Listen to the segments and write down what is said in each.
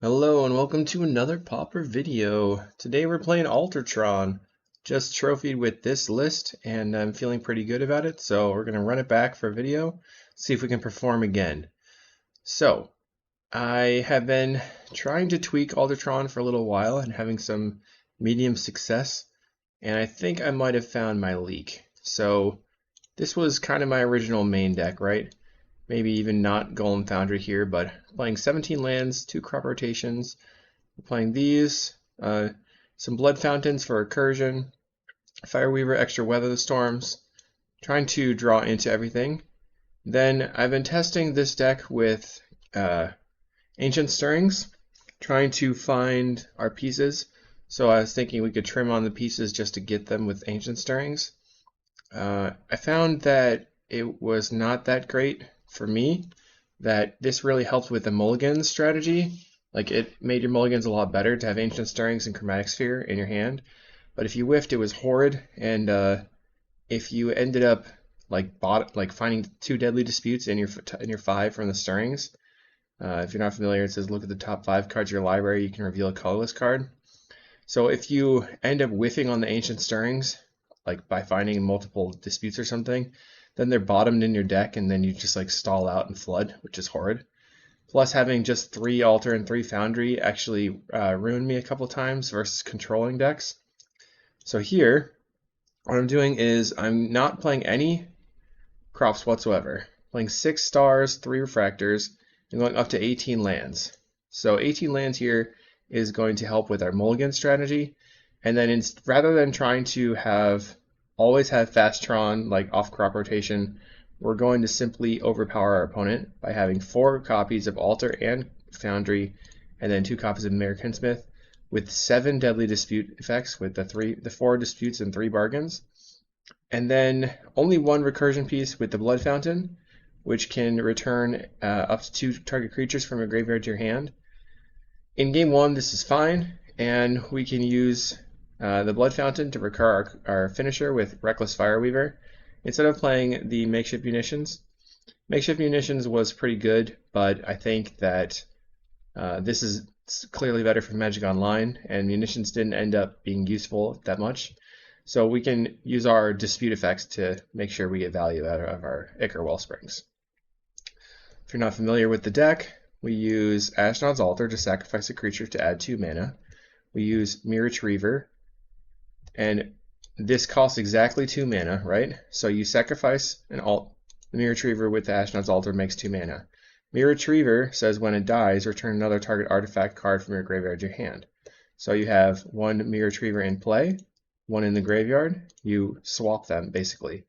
Hello and welcome to another Pauper video. Today we're playing Altar Tron. Just trophied with this list and I'm feeling pretty good about it, so we're going to run it back for a video, see if we can perform again. So, I have been trying to tweak Altar Tron for a little while and having some medium success, and I think I might have found my leak. So, this was kind of my original main deck, right? Maybe even not Golem Foundry here, but playing 17 lands, 2 crop rotations. We're playing these, some Blood Fountains for Recursion, Fireweaver extra Weather the Storms, trying to draw into everything. Then I've been testing this deck with Ancient Stirrings, trying to find our pieces. So I was thinking we could trim on the pieces just to get them with Ancient Stirrings. I found that it was not that great for me, that this really helped with the mulligan strategy. Like, it made your mulligans a lot better to have Ancient Stirrings and Chromatic Sphere in your hand. But if you whiffed, it was horrid, and if you ended up like finding 2 Deadly Disputes in your 5 from the Stirrings, if you're not familiar, it says look at the top 5 cards of your library, you can reveal a colorless card. So if you end up whiffing on the Ancient Stirrings, like by finding multiple disputes or something, then they're bottomed in your deck, and then you just like stall out and flood, which is horrid. Plus, having just 3 Altar and 3 Foundry actually ruined me a couple times versus controlling decks. So here, what I'm doing is I'm not playing any crops whatsoever. Playing 6 stars, 3 refractors, and going up to 18 lands. So 18 lands here is going to help with our mulligan strategy. And then rather than trying to always have fast Tron, like off crop rotation, we're going to simply overpower our opponent by having 4 copies of Altar and Foundry, and then 2 copies of American Smith, with 7 Deadly Dispute effects, with the 4 disputes and 3 bargains. And then only 1 recursion piece with the Blood Fountain, which can return up to 2 target creatures from your graveyard to your hand. In game 1, this is fine, and we can use the Blood Fountain to recur our finisher with Reckless Fireweaver instead of playing the Makeshift Munitions. Makeshift Munitions was pretty good, but I think that this is clearly better for Magic Online, and Munitions didn't end up being useful that much. So we can use our dispute effects to make sure we get value out of our Ichor Wellsprings. If you're not familiar with the deck, we use Ashnod's Altar to sacrifice a creature to add 2 mana. We use Mirror Retriever, and this costs exactly 2 mana, right? So you sacrifice the Mirror Retriever with the Ashnod's Altar makes 2 mana. Mirror Retriever says when it dies, return another target artifact card from your graveyard to your hand. So you have 1 Mirror Retriever in play, 1 in the graveyard. You swap them, basically.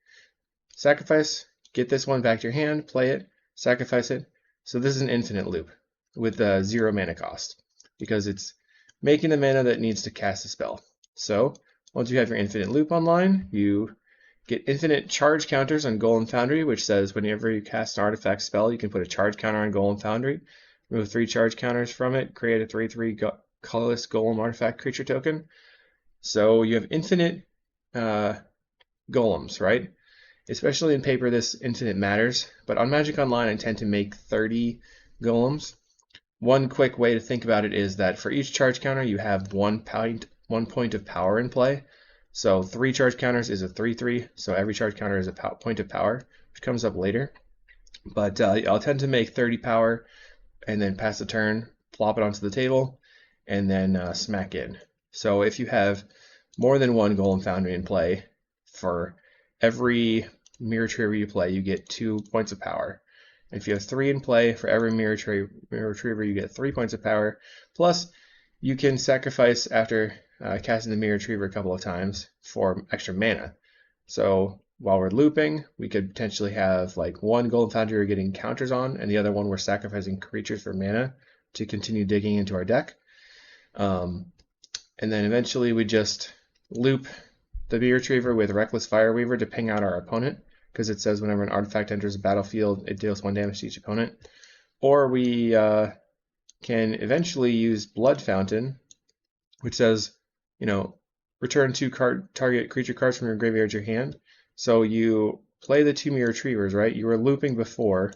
Sacrifice, get this one back to your hand, play it, sacrifice it. So this is an infinite loop with 0 mana cost, because it's making the mana that needs to cast a spell. So once you have your infinite loop online, you get infinite charge counters on Golem Foundry, which says whenever you cast an artifact spell, you can put a charge counter on Golem Foundry, remove 3 charge counters from it, create a 3/3 colorless Golem artifact creature token. So you have infinite golems, right? Especially in paper, this infinite matters, but on Magic Online, I tend to make 30 golems. One quick way to think about it is that for each charge counter, you have 1 point of power in play. So 3 charge counters is a 3/3, so every charge counter is a point of power, which comes up later. But I'll tend to make 30 power, and then pass the turn, plop it onto the table, and then smack in. So if you have more than 1 Golem Foundry in play, for every Mirror Retriever you play, you get 2 points of power. And if you have 3 in play, for every Mirror Retriever, you get 3 points of power. Plus, you can sacrifice after casting the Mirror Retriever a couple of times for extra mana. So while we're looping, we could potentially have like 1 Golden Foundry we're getting counters on, and the other one we're sacrificing creatures for mana to continue digging into our deck. And then eventually we just loop the Mirror Retriever with Reckless Fireweaver to ping out our opponent, because it says whenever an artifact enters the battlefield, it deals 1 damage to each opponent. Or we can eventually use Blood Fountain, which says, return 2 target creature cards from your graveyard to your hand. So you play the 2 Mirror Retrievers, right? You were looping before.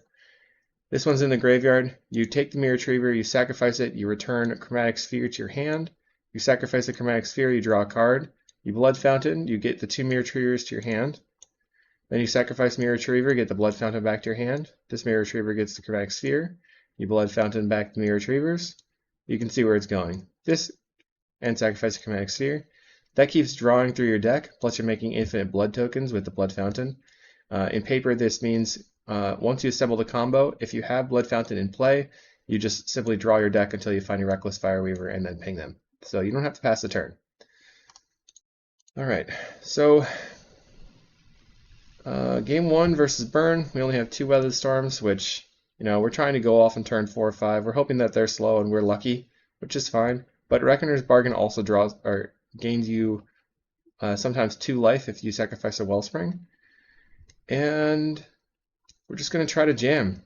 This one's in the graveyard. You take the Mirror Retriever, you sacrifice it, you return a Chromatic Sphere to your hand. You sacrifice the Chromatic Sphere, you draw a card. You Blood Fountain, you get the 2 Mirror Retrievers to your hand. Then you sacrifice Mirror Retriever, get the Blood Fountain back to your hand. This Mirror Retriever gets the Chromatic Sphere. You Blood Fountain back the Mirror Retrievers. You can see where it's going. This, and sacrifice the Chromatic Sphere. That keeps drawing through your deck, plus you're making infinite blood tokens with the Blood Fountain. In Paper, this means once you assemble the combo, if you have Blood Fountain in play, you just simply draw your deck until you find your Reckless Fireweaver and then ping them. So you don't have to pass the turn. Alright, so game 1 versus Burn, we only have 2 Weathered Storms, which, you know, we're trying to go off in turn 4 or 5. We're hoping that they're slow and we're lucky, which is fine. But Reckoner's Bargain also draws or gains you sometimes 2 life if you sacrifice a Wellspring. And we're just going to try to jam.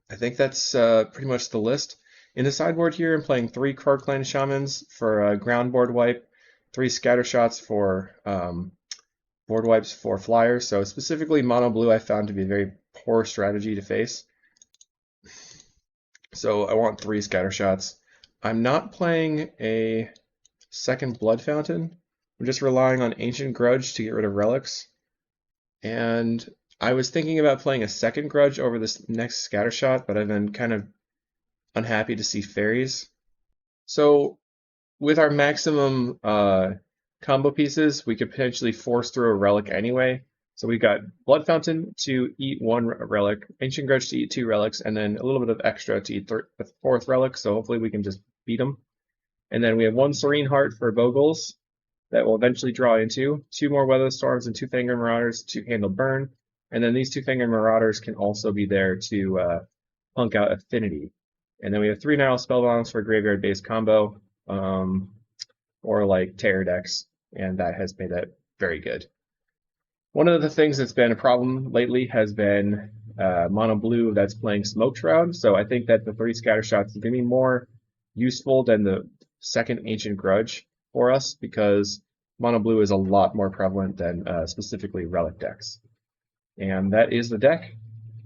I think that's pretty much the list. In the sideboard here, I'm playing 3 Croakland Shamans for a ground board wipe, 3 Scatter Shots for board wipes for flyers. So specifically mono blue I found to be a very poor strategy to face. So I want 3 Scatter Shots. I'm not playing a second Blood Fountain. I'm just relying on Ancient Grudge to get rid of relics. And I was thinking about playing a second Grudge over this next Scatter Shot, but I've been kind of unhappy to see fairies. So with our maximum combo pieces, we could potentially force through a relic anyway. So we've got Blood Fountain to eat 1 relic, Ancient Grudge to eat 2 relics, and then a little bit of extra to eat the 4th relic, so hopefully we can just beat them. And then we have 1 Serene Heart for Bogles that will eventually draw into, 2 more Weather Storms and 2 Fangren Marauders to handle Burn, and then these 2 Fangren Marauders can also be there to punk out Affinity. And then we have 3 Nile Spellbounds for Graveyard-based combo, or like Terror decks, and that has made that very good. One of the things that's been a problem lately has been mono blue that's playing Smoke Shroud, so I think that the 3 Scatter Shots is going to be more useful than the second Ancient Grudge for us, because mono blue is a lot more prevalent than specifically relic decks. And that is the deck.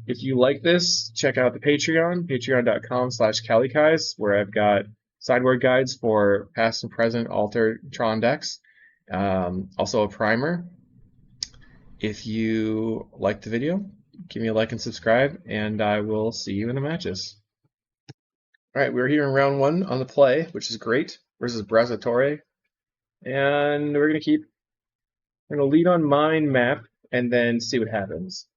If you like this, check out the Patreon, patreon.com/calicais, where I've got sideboard guides for past and present Altar Tron decks. Also a primer. If you liked the video, give me a like and subscribe, and I will see you in the matches. Alright, we're here in round 1 on the play, which is great, versus Brazzatore. And we're gonna lead on Mind Map and then see what happens.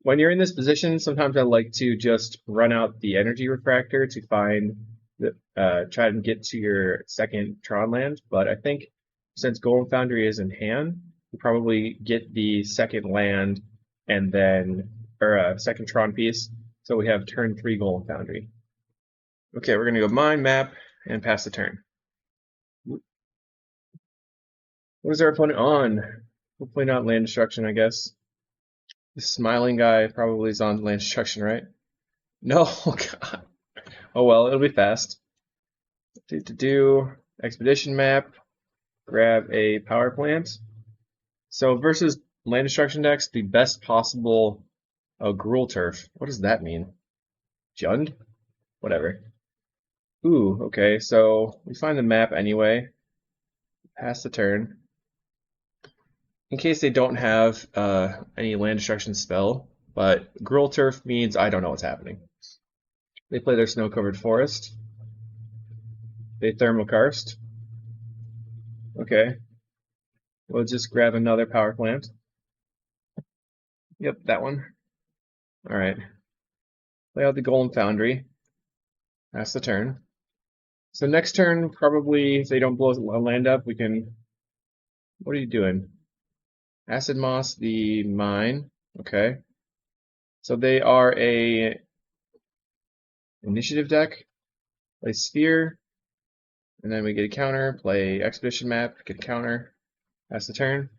When you're in this position, sometimes I like to just run out the Energy Refractor to find try and get to your second Tron land, but I think since Golem Foundry is in hand, you probably get the second land and then, or second Tron piece, so we have turn 3 Golem Foundry. Okay, we're gonna go Mind Map and pass the turn. What is our opponent on? Hopefully not land destruction, I guess. The smiling guy probably is on land destruction, right? No, God. Oh well, it'll be fast. Do expedition map, grab a power plant. So versus land destruction decks, the best possible Gruul Turf. What does that mean? Jund? Whatever. Ooh, okay, so we find the map anyway. Pass the turn. In case they don't have any land destruction spell, but Gruul Turf means I don't know what's happening. They play their Snow-Covered Forest. They Thermokarst. Okay. We'll just grab another power plant. Yep, that one. Alright. Play out the Golem Foundry. Pass the turn. So next turn, probably, if they don't blow a land up, we can... What are you doing? Acid Moss, the Mine. Okay. So they are a initiative deck. Play Sphere. And then we get a counter. Play Expedition Map. Get a counter. Pass the turn.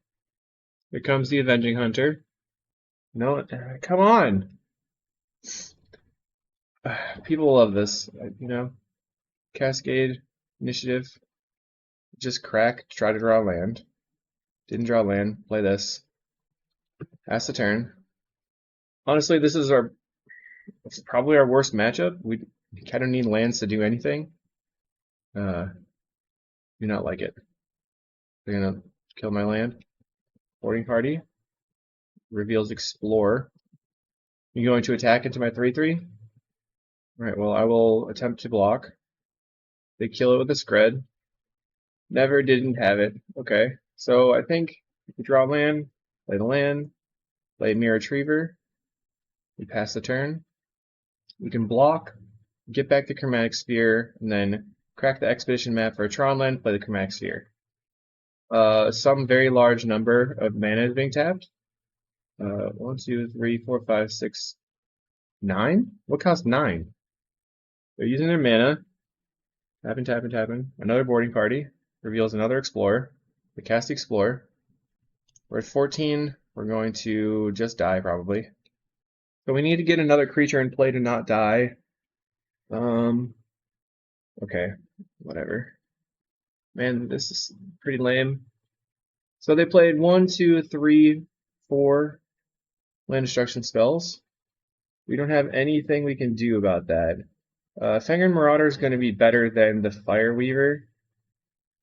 Here comes the Avenging Hunter. No, come on! People love this, you know. Cascade, Initiative. Just crack, try to draw land. Didn't draw land, play this. Pass the turn. Honestly, this is our It's probably our worst matchup. We kind of need lands to do anything. Do not like it. They're gonna kill my land. Boarding party. Reveals Explore. You going to attack into my 3/3? Alright, well I will attempt to block. They kill it with a Scred. Never didn't have it. Okay. So I think if we draw land, play the land, play Mirror Retriever, we pass the turn. We can block, get back the Chromatic Sphere, and then crack the Expedition map for a Tron land, play the Chromatic Sphere. Some very large number of mana is being tapped. 1, 2, 3, 4, 5, 6, 9? What costs 9? They're using their mana. Tapping, tapping, tapping. Another boarding party. Reveals another Explorer. We cast the Explorer. We're at 14. We're going to just die, probably. So we need to get another creature in play to not die. Okay, whatever. Man, this is pretty lame. So they played 1, 2, 3, 4 land destruction spells. We don't have anything we can do about that. Fangren Marauder is going to be better than the Fire Weaver.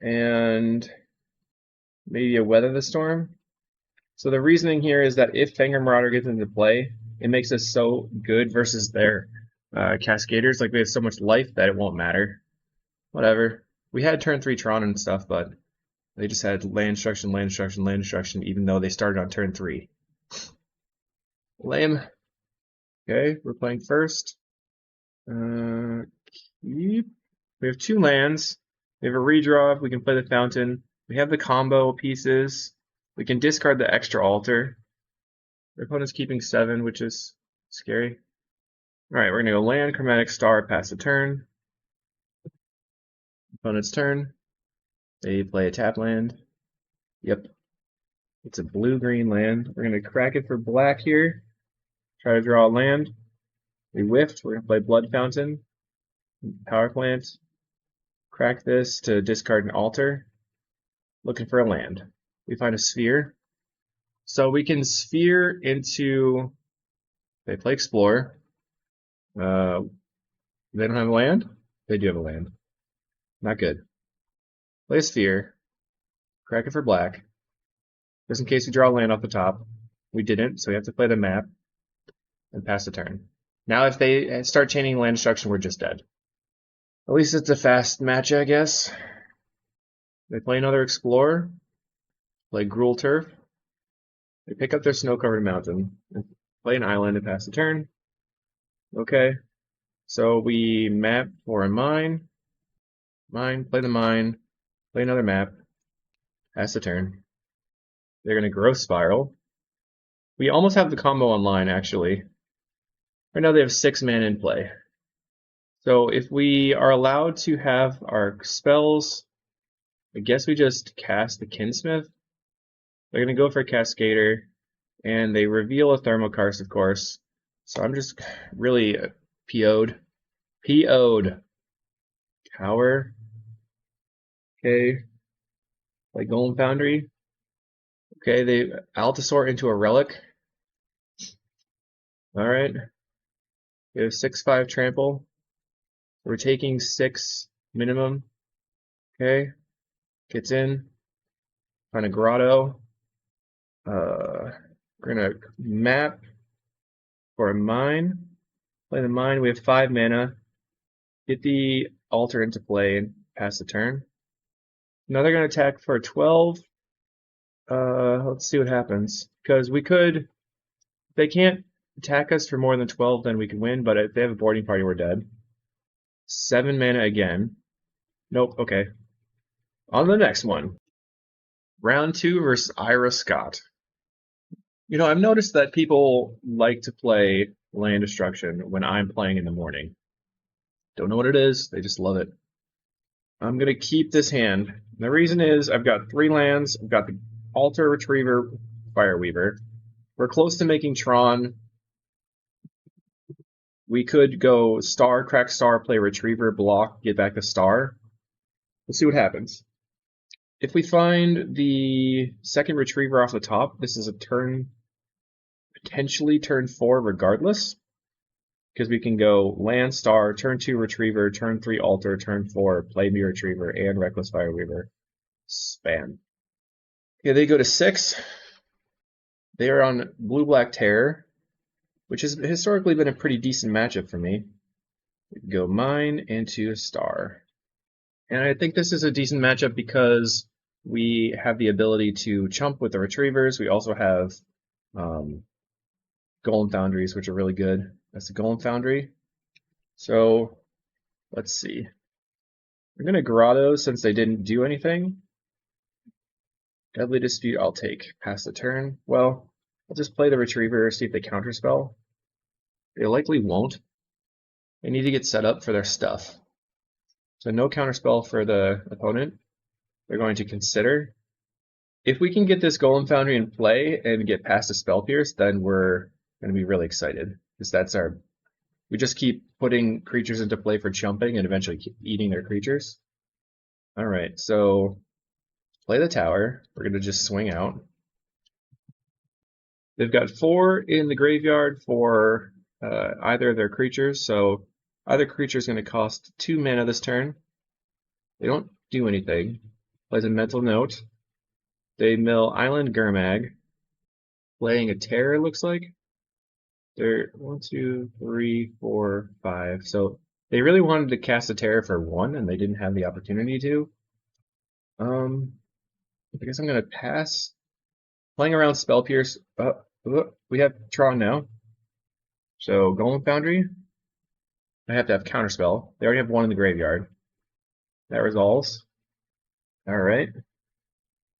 And maybe a Weather the Storm. So the reasoning here is that if Fangren Marauder gets into play, it makes us so good versus their Cascaders. Like, we have so much life that it won't matter. Whatever. We had turn 3 Tron and stuff, but they just had land destruction, land destruction, land destruction, even though they started on turn 3. Lame. Okay, we're playing first. We have 2 lands. We have a redraw. We can play the Fountain. We have the combo pieces. We can discard the extra altar. Our opponent's keeping 7, which is scary. Alright, we're going to go land, Chromatic Star, pass the turn. Opponent's turn. They play a tap land. Yep. It's a blue-green land. We're going to crack it for black here. Try to draw a land. We whiffed. We're going to play Blood Fountain. Power Plant. Crack this to discard an altar. Looking for a land. We find a sphere. So we can sphere into... They play Explore. They don't have a land? They do have a land. Not good. Play a sphere. Crack it for black. Just in case we draw a land off the top. We didn't, so we have to play the map. And pass the turn. Now if they start chaining land destruction, we're just dead. At least it's a fast match, I guess. They play another Explorer. Play Gruul Turf. They pick up their snow-covered mountain. And play an island and pass the turn. Okay. So we map for a mine. Mine, play the mine. Play another map. Pass the turn. They're going to Growth Spiral. We almost have the combo online, actually. Right now they have 6 mana in play. So if we are allowed to have our spells, I guess we just cast the Kinsmith. They're going to go for a Cascader, and they reveal a Thermokarst, of course. So I'm just really PO'd. PO'd. Cower. Okay. Play Golem Foundry. Okay, they Altasaur into a Relic. Alright. We have 6/5 Trample. We're taking 6 minimum. Okay. Gets in. Find a Grotto. We're gonna map for a mine. Play the mine. We have 5 mana. Get the altar into play and pass the turn. Now they're gonna attack for 12. Let's see what happens. Because we could, if they can't attack us for more than 12, then we can win. But if they have a boarding party, we're dead. 7 mana again. Nope. Okay. On the next one. Round 2 versus Ira Scott. You know, I've noticed that people like to play land destruction when I'm playing in the morning. Don't know what it is, they just love it. I'm going to keep this hand. The reason is I've got 3 lands. I've got the Altar Retriever, Fire Weaver. We're close to making Tron. We could go Star, crack Star, play Retriever, block, get back the Star. Let's see what happens. If we find the second Retriever off the top, this is a turn, potentially turn 4 regardless. because we can go land star, turn 2 retriever, turn 3 altar, turn 4 play me retriever, and reckless fireweaver. Spam. Okay, they go to 6. They are on blue-black terror, which has historically been a pretty decent matchup for me. We can go mine into a star. And I think this is a decent matchup because we have the ability to chump with the retrievers. We also have golem foundries, which are really good. That's the golem foundry. So let's see. We're going to grotto since they didn't do anything. Deadly Dispute I'll take. Pass the turn. Well, I'll just play the retriever, see if they counterspell. They likely won't. They need to get set up for their stuff. So no counterspell for the opponent. They're going to consider. If we can get this Golem Foundry in play and get past a Spell Pierce, then we're going to be really excited. Because that's our... We just keep putting creatures into play for chumping and eventually keep eating their creatures. Alright, so play the tower. We're going to just swing out. They've got 4 in the graveyard for either of their creatures, so either creature is going to cost 2 mana this turn. They don't do anything. Plays a mental note. They mill Island Gurmag, playing a terror, looks like. They're 1, 2, 3, 4, 5. So they really wanted to cast a terror for 1, and they didn't have the opportunity to. I guess I'm going to pass. Playing around Spell Pierce. We have Tron now. So Golem Foundry. I have to have Counterspell. They already have 1 in the graveyard. That resolves. Alright.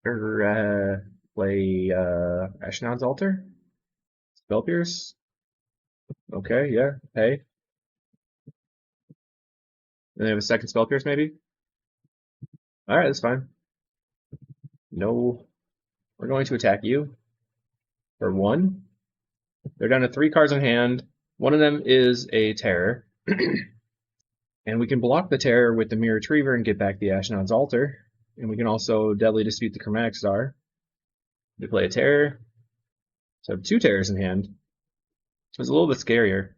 Play Ashnod's Altar. Spell Pierce. Okay, yeah, hey. Then they have a second Spell Pierce, maybe? Alright, that's fine. No. We're going to attack you. For 1. They're down to 3 cards in hand. One of them is a terror. And we can block the terror with the Mirror Retriever and get back the Ashnod's Altar. And we can also Deadly Dispute the Chromatic Star. They play a terror. So I have 2 terrors in hand. So it's a little bit scarier.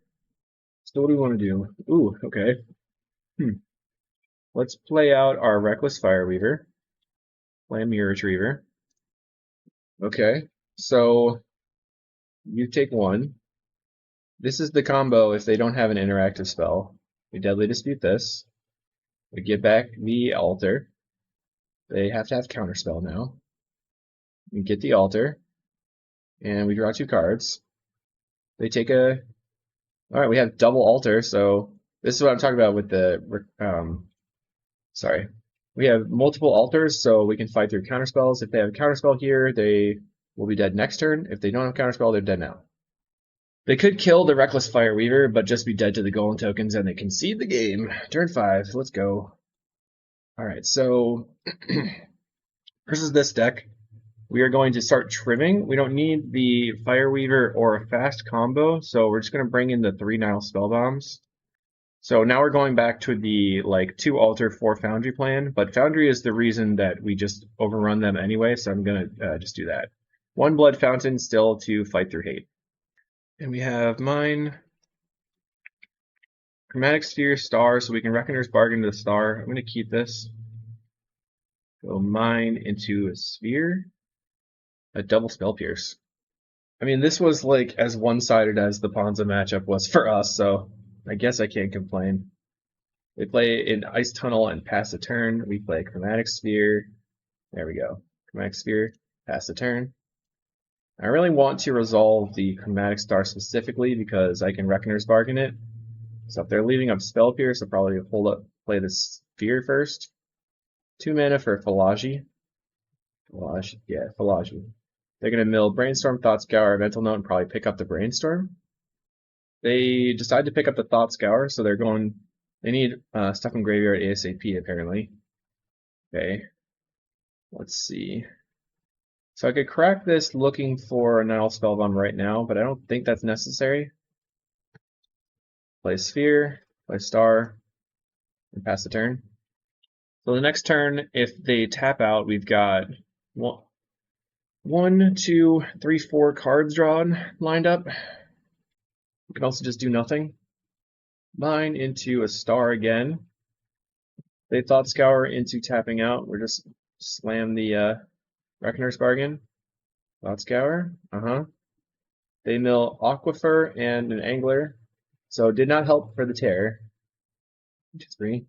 So what do we want to do? Ooh, okay. Let's play out our Reckless Fireweaver. Play a Mirror Retriever. Okay, so you take 1. This is the combo if they don't have an interactive spell. We Deadly Dispute this. We get back the Altar. They have to have Counterspell now. We get the Altar. And we draw 2 cards. They take a... Alright, we have double Altar, so this is what I'm talking about with the... Sorry. We have multiple altars, so we can fight through counterspells. If they have a counterspell here, they will be dead next turn. If they don't have a counterspell, they're dead now. They could kill the Reckless Fireweaver, but just be dead to the Golem tokens, and they concede the game. Turn 5, let's go. Alright, so versus this deck, we are going to start trimming. We don't need the Fireweaver or a fast combo, so we're just going to bring in the 3 Nile Spellbombs. So now we're going back to the 2 altar 4 foundry plan, but foundry is the reason that we just overrun them anyway, so I'm gonna just do that. 1 blood fountain still to fight through hate. And we have mine. Chromatic Sphere star, so we can Reckoner's Bargain to the star. I'm gonna keep this. Go mine into a sphere. A double Spell Pierce. I mean, this was as one-sided as the Ponza matchup was for us, so I guess I can't complain. They play in Ice Tunnel and pass the turn. We play Chromatic Sphere. There we go. Chromatic Sphere, pass the turn. I really want to resolve the Chromatic Star specifically because I can Reckoner's Bargain it. So if they're leaving up Spell Pierce, I'll probably play the Sphere first. 2 mana for Philology. Philology. They're going to mill Brainstorm, Thought Scour, Mental Note, and probably pick up the Brainstorm. They decide to pick up the Thought Scour, so they need stuff in graveyard ASAP apparently. Okay, let's see. So I could crack this looking for a Nile Spellbomb right now, but I don't think that's necessary. Play Sphere, play Star, and pass the turn. So the next turn, if they tap out, we've got 1, 2, 3, 4 cards drawn lined up. We can also just do nothing. Mine into a star again. They Thought Scour into tapping out. We're just slam the Reckoner's Bargain. Thought Scour. They mill Aquifer and an Angler. So did not help for the tear. 3.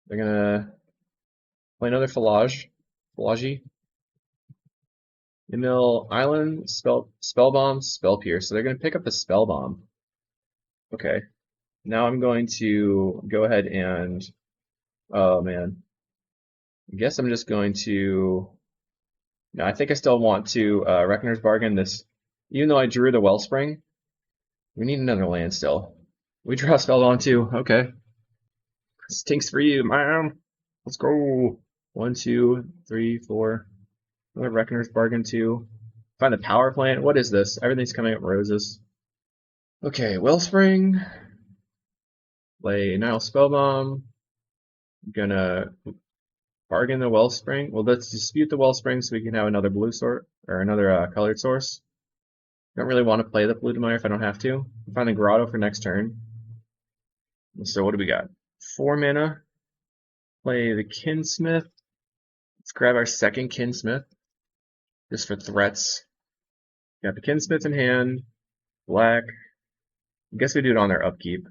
They're gonna play another Philage. They mill Island, Spell Bomb, Spell Pierce. So they're gonna pick up the Spell Bomb. Okay. Now I'm going to go ahead and, oh man. I guess I'm just going to, no, I think I still want to Reckoner's Bargain this, even though I drew the Wellspring. We need another land still. We draw Spellbomb too, okay. Stinks for you, man. Let's go. 1, 2, 3, 4. Another Reckoner's Bargain too. Find the power plant. What is this? Everything's coming up roses. Okay, Wellspring. Play Nile Spellbomb. I'm gonna bargain the Wellspring. Well, let's dispute the Wellspring so we can have another blue sort or another colored source. Don't really want to play the Plutomire if I don't have to. Find the Grotto for next turn. So what do we got? 4 mana. Play the Kinsmith. Let's grab our second Kinsmith, just for threats. Got the Kinsmith in hand. Black. I guess we do it on their upkeep.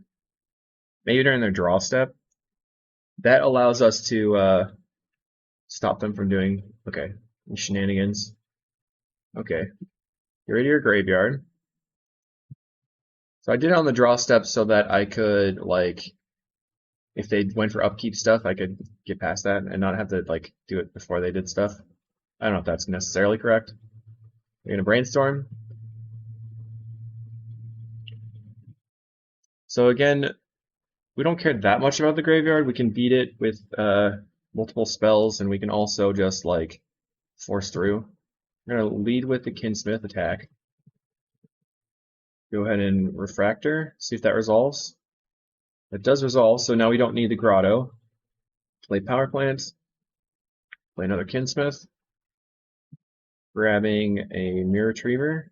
Maybe during their draw step. That allows us to stop them from doing, okay, shenanigans. Okay. Get rid of your graveyard. So I did it on the draw step so that I could, like, if they went for upkeep stuff, I could get past that and not have to, like, do it before they did stuff. I don't know if that's necessarily correct. We're gonna brainstorm. So again, we don't care that much about the graveyard. We can beat it with multiple spells, and we can also just, like, force through. We're gonna lead with the Kinsmith attack. Go ahead and Refractor, see if that resolves. It does resolve, so now we don't need the Grotto. Play Power Plant. Play another Kinsmith. Grabbing a Mirror Retriever.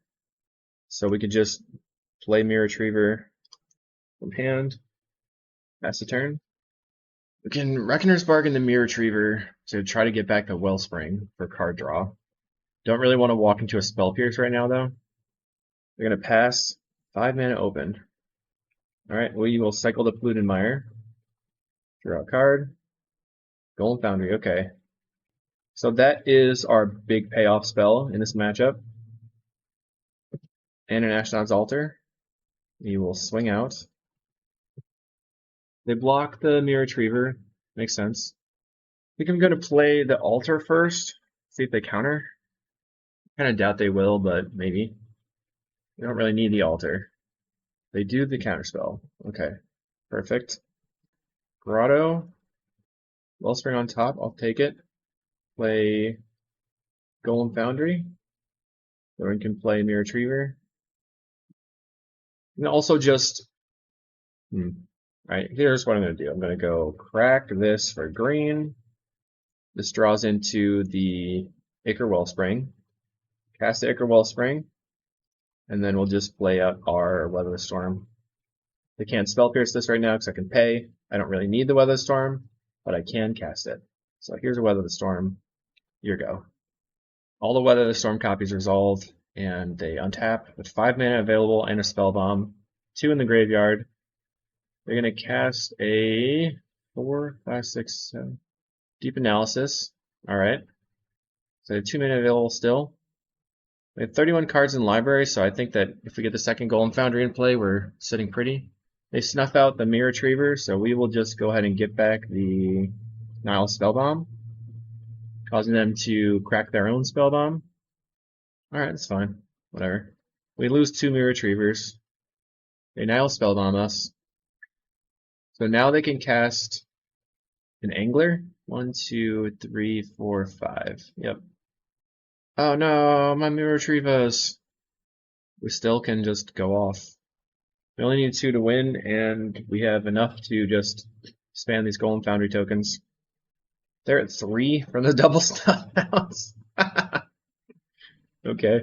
So we could just play Mirror Retriever from hand. Pass the turn. We can Reckoner's Bargain the Mirror Retriever to try to get back the Wellspring for card draw. Don't really want to walk into a Spell Pierce right now, though. We're going to pass. 5 mana open. Alright, we will cycle the Plutonmire. Draw a card. Golden Foundry, okay. So that is our big payoff spell in this matchup. And an Ashnod's Altar. We will swing out. They block the Mirror Retriever. Makes sense. I think I'm going to play the Altar first. See if they counter. Kind of doubt they will, but maybe. We don't really need the Altar. They do the counterspell. Okay, perfect. Grotto. Wellspring on top, I'll take it. Play Golem Foundry. Everyone can play Mirror Retriever. And also just... Alright, here's what I'm going to do. I'm going to go crack this for green. This draws into the Ichor Wellspring. Cast the Ichor Wellspring. And then we'll just play out our Weather the Storm. They can't Spell Pierce this right now because I can pay. I don't really need the Weather the Storm, but I can cast it. So here's a Weather the Storm. Here we go. All the Weather the Storm copies resolved, and they untap with 5 mana available and a Spell Bomb. 2 in the graveyard. They're going to cast a 4, 5, 6, 7. Deep Analysis. Alright. So they have 2 mana available still. We have 31 cards in library, so I think that if we get the second Golem Foundry in play, we're sitting pretty. They snuff out the Mirror Retriever, so we will just go ahead and get back the Nile Spellbomb, causing them to crack their own Spellbomb. Alright, that's fine. Whatever. We lose 2 Mirror Retrievers. They Nile Spellbomb us. So now they can cast an Angler. 1, 2, 3, 4, 5. Yep. Oh no, my Mirror Retrievers. We still can just go off. We only need 2 to win, and we have enough to just spam these Golem Foundry tokens. They're at 3 from the double stuff house. Okay.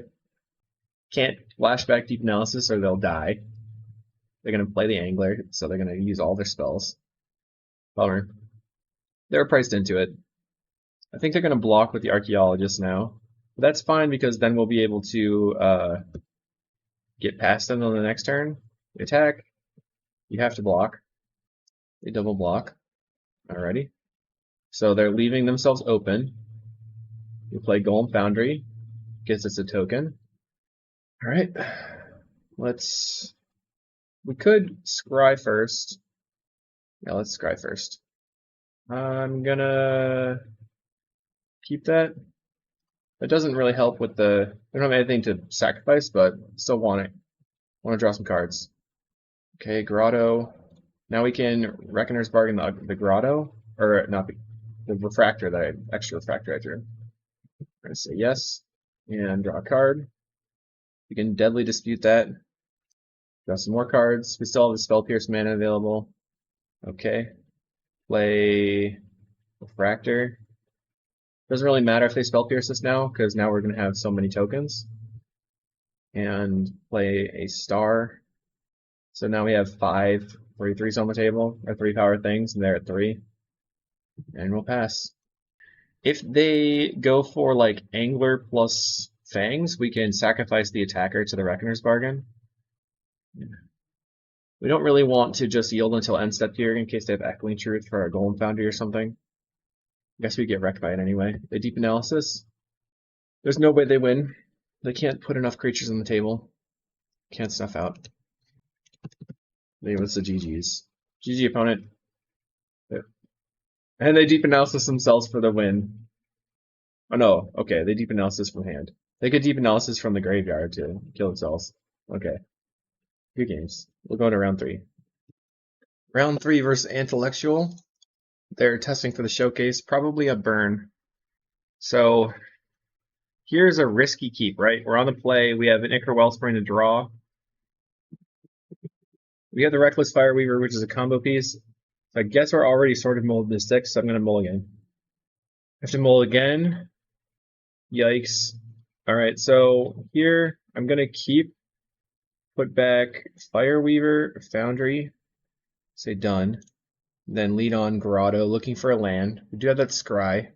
Can't flashback Deep Analysis or they'll die. They're going to play the Angler, so they're going to use all their spells. Bummer. They're priced into it. I think they're going to block with the Archaeologist now. But that's fine because then we'll be able to get past them on the next turn. They attack. You have to block. They double block. Alrighty. So they're leaving themselves open. We play Golem Foundry. Gives us a token. Alright. We could scry first. Yeah, let's scry first. I'm gonna keep that. That doesn't really help with I don't have anything to sacrifice, but still want it. Want to draw some cards. Okay, Grotto. Now we can Reckoner's Bargain the Grotto, or not the Refractor, extra Refractor I drew. I'm gonna say yes and draw a card. We can Deadly Dispute that. Draw some more cards. We still have the Spell Pierce mana available. Okay. Play Refractor. Doesn't really matter if they Spell Pierce us now, because now we're going to have so many tokens. And play a Star. So now we have 5 3/3s on the table, or 3 power things, and they're at 3. And we'll pass. If they go for like Angler plus Fangs, we can sacrifice the attacker to the Reckoner's Bargain. We don't really want to just yield until end step here in case they have Echoing Truth for our Golem Foundry or something. I guess we get wrecked by it anyway. They Deep Analysis. There's no way they win. They can't put enough creatures on the table. Can't stuff out. Maybe it's the GG's. GG opponent. Yeah. And they Deep Analysis themselves for the win. Oh no, okay, they Deep Analysis from hand. They could Deep Analysis from the graveyard to kill themselves. Okay. Good games. We'll go to round 3. Round 3 versus Intellectual. They're testing for the showcase, probably a burn. So here's a risky keep, right? We're on the play. We have an Ichor Wellspring to draw. We have the Reckless Fireweaver, which is a combo piece. So I guess we're already sort of molded to 6, so I'm going to mulligan. I have to mulligan. Yikes. Alright, so here I'm going to keep, put back Fireweaver, Foundry, say done. Then lead on Grotto, looking for a land. We do have that Scry.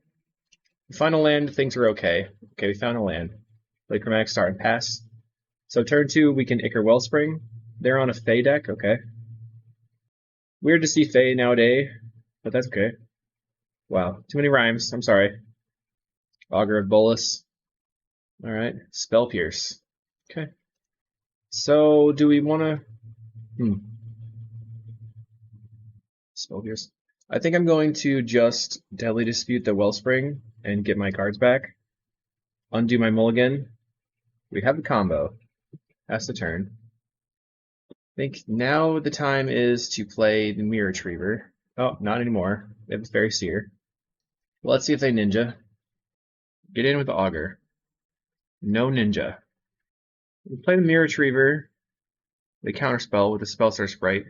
We find a land, things are okay. Okay, we found a land. Play Chromatic Star and pass. So turn 2, we can Ichor Wellspring. They're on a Fae deck, okay. Weird to see Fae nowadays, but that's okay. Wow, too many rhymes, I'm sorry. Augur of Bolas. Alright, Spell Pierce. Okay. So, do we want to... Spell Pierce. I think I'm going to just Deadly Dispute the Wellspring and get my cards back. Undo my mulligan. We have a combo. That's the turn. I think now the time is to play the Mirror Retriever. Oh, not anymore. They have Fairy Seer. Well, let's see if they ninja. Get in with the Augur. No ninja. We play the Mirror Retriever. They counterspell with the Spellstar Sprite.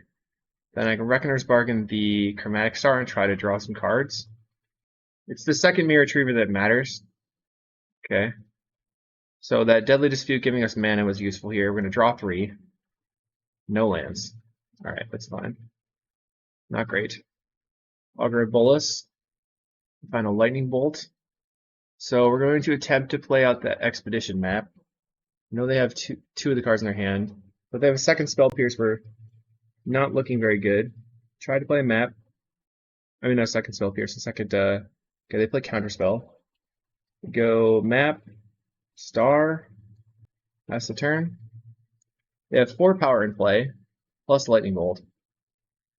Then I can Reckoner's Bargain the Chromatic Star and try to draw some cards. It's the second Mirror Retriever that matters. Okay. So that Deadly Dispute giving us mana was useful here. We're going to draw 3. No lands. Alright, that's fine. Not great. Augur of Bolas. Final Lightning Bolt. So we're going to attempt to play out the Expedition map. I know they have two of the cards in their hand, but they have a second Spell Pierce. We're not looking very good. Try to play a map. I mean, no, second Spell Pierce. The second, okay, they play Counterspell. Go map, star. That's the turn. They have 4 power in play, plus Lightning Bolt.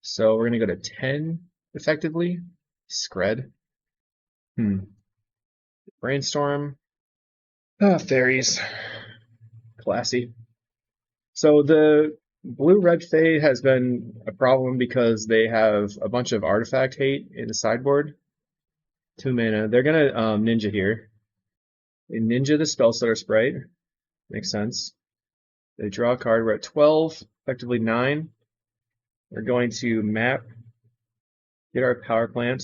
So we're going to go to 10, effectively. Scred. Brainstorm. Fairies. Classy. So the Blue-Red Fae has been a problem because they have a bunch of artifact hate in the sideboard. 2 mana. They're going to ninja here. They ninja the Spellstutter Sprite. Makes sense. They draw a card. We're at 12, effectively 9. We're going to map, get our power plant,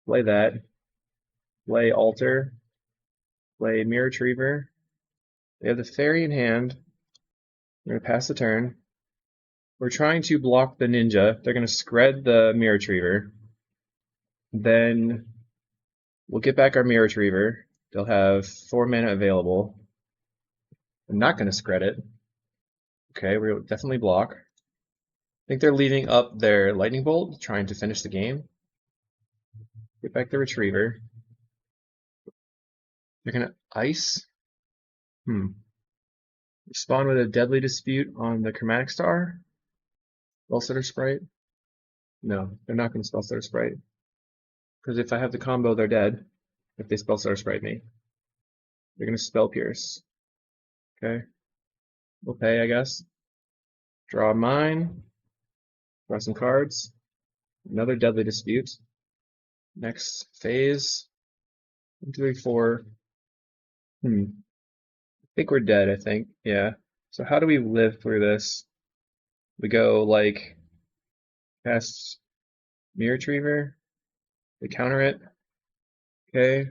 play that, play Altar, play Mirror Retriever. They have the Fairy in hand. We're going to pass the turn. We're trying to block the ninja. They're going to scred the mirror retriever. Then we'll get back our mirror retriever. They'll have 4 mana available. I'm not going to scred it. Okay, we'll definitely block. I think they're leaving up their lightning bolt, trying to finish the game. Get back the retriever. They're going to ice. Respond with a deadly dispute on the chromatic star. Spellsetter Sprite. No, they're not going to Spellsetter Sprite. Because if I have the combo, they're dead. If they Spellsetter Sprite me. They're going to Spell Pierce. Okay. We'll pay, I guess. Draw mine. Draw some cards. Another Deadly Dispute. Next phase. 1, 2, 3, 4. I think we're dead, I think. Yeah. So how do we live through this? We go, like, past Mirror Retriever. We counter it. Okay.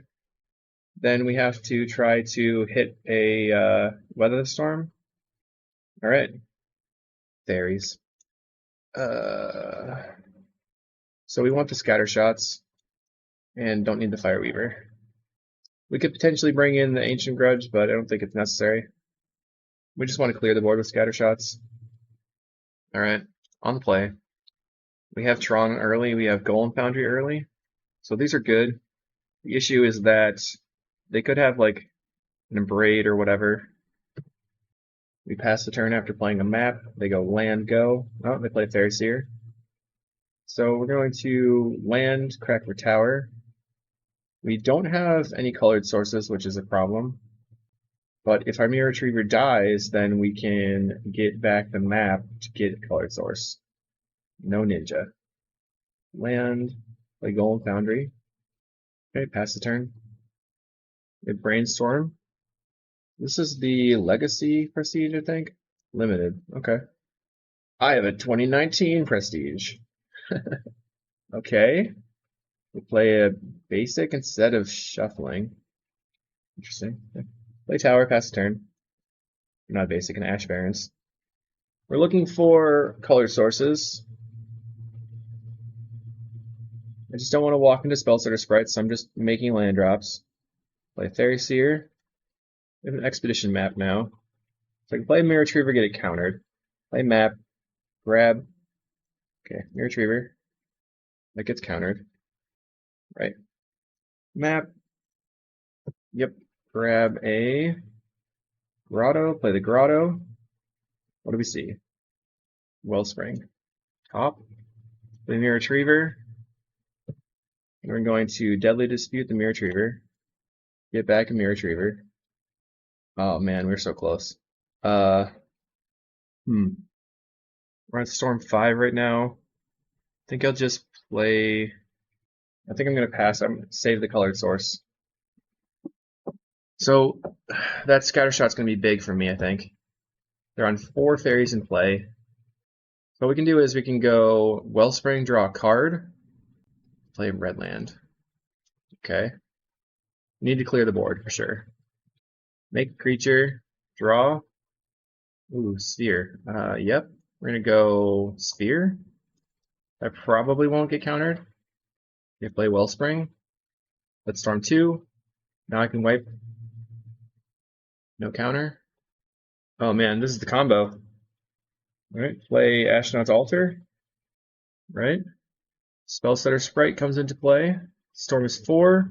Then we have to try to hit a Weather the Storm. Alright. Fairies. So we want the Scatter Shots. And don't need the Fireweaver. We could potentially bring in the Ancient Grudge, but I don't think it's necessary. We just want to clear the board with Scatter Shots. Alright, on the play. We have Tron early, we have Golem Foundry early. So these are good. The issue is that they could have like an Embraid or whatever. We pass the turn after playing a map. They go land, go. Oh, they play Fairy Seer. So we're going to land, crack for tower. We don't have any colored sources, which is a problem. But if our mirror retriever dies, then we can get back the map to get a colored source. No ninja. Land, play Golem Foundry. Okay, pass the turn. We have Brainstorm. This is the Legacy Prestige, I think. Limited. Okay. I have a 2019 Prestige. Okay. We play a basic instead of shuffling. Interesting. Okay. Play tower, pass the turn. Not basic, and Ash Barrens. We're looking for color sources. I just don't want to walk into Spellsetter Sprites, so I'm just making land drops. Play Fairy Seer. We have an Expedition map now. So I can play Mirror Retriever, get it countered. Play map, grab. Okay, Mirror Retriever. That gets countered. Right. Map. Yep. Grab a Grotto, play the Grotto. What do we see? Wellspring. Top. Play Mirror Retriever. And we're going to Deadly Dispute the Mirror Retriever. Get back a Mirror Retriever. Oh man, we're so close. We're on Storm 5 right now. I think I'll just play. I think I'm gonna pass. I'm gonna save the colored source. So that Scattershot's gonna be big for me, I think. They're on 4 fairies in play. So what we can do is we can go Wellspring, draw a card, play red land. Okay. Need to clear the board for sure. Make a creature, draw. Ooh, Sphere. Yep. We're gonna go Sphere. I probably won't get countered. You play Wellspring. Let's Storm 2. Now I can wipe. No counter. Oh man, this is the combo. Alright, play Astronaut's Altar. Right? Spellsetter Sprite comes into play. Storm is 4.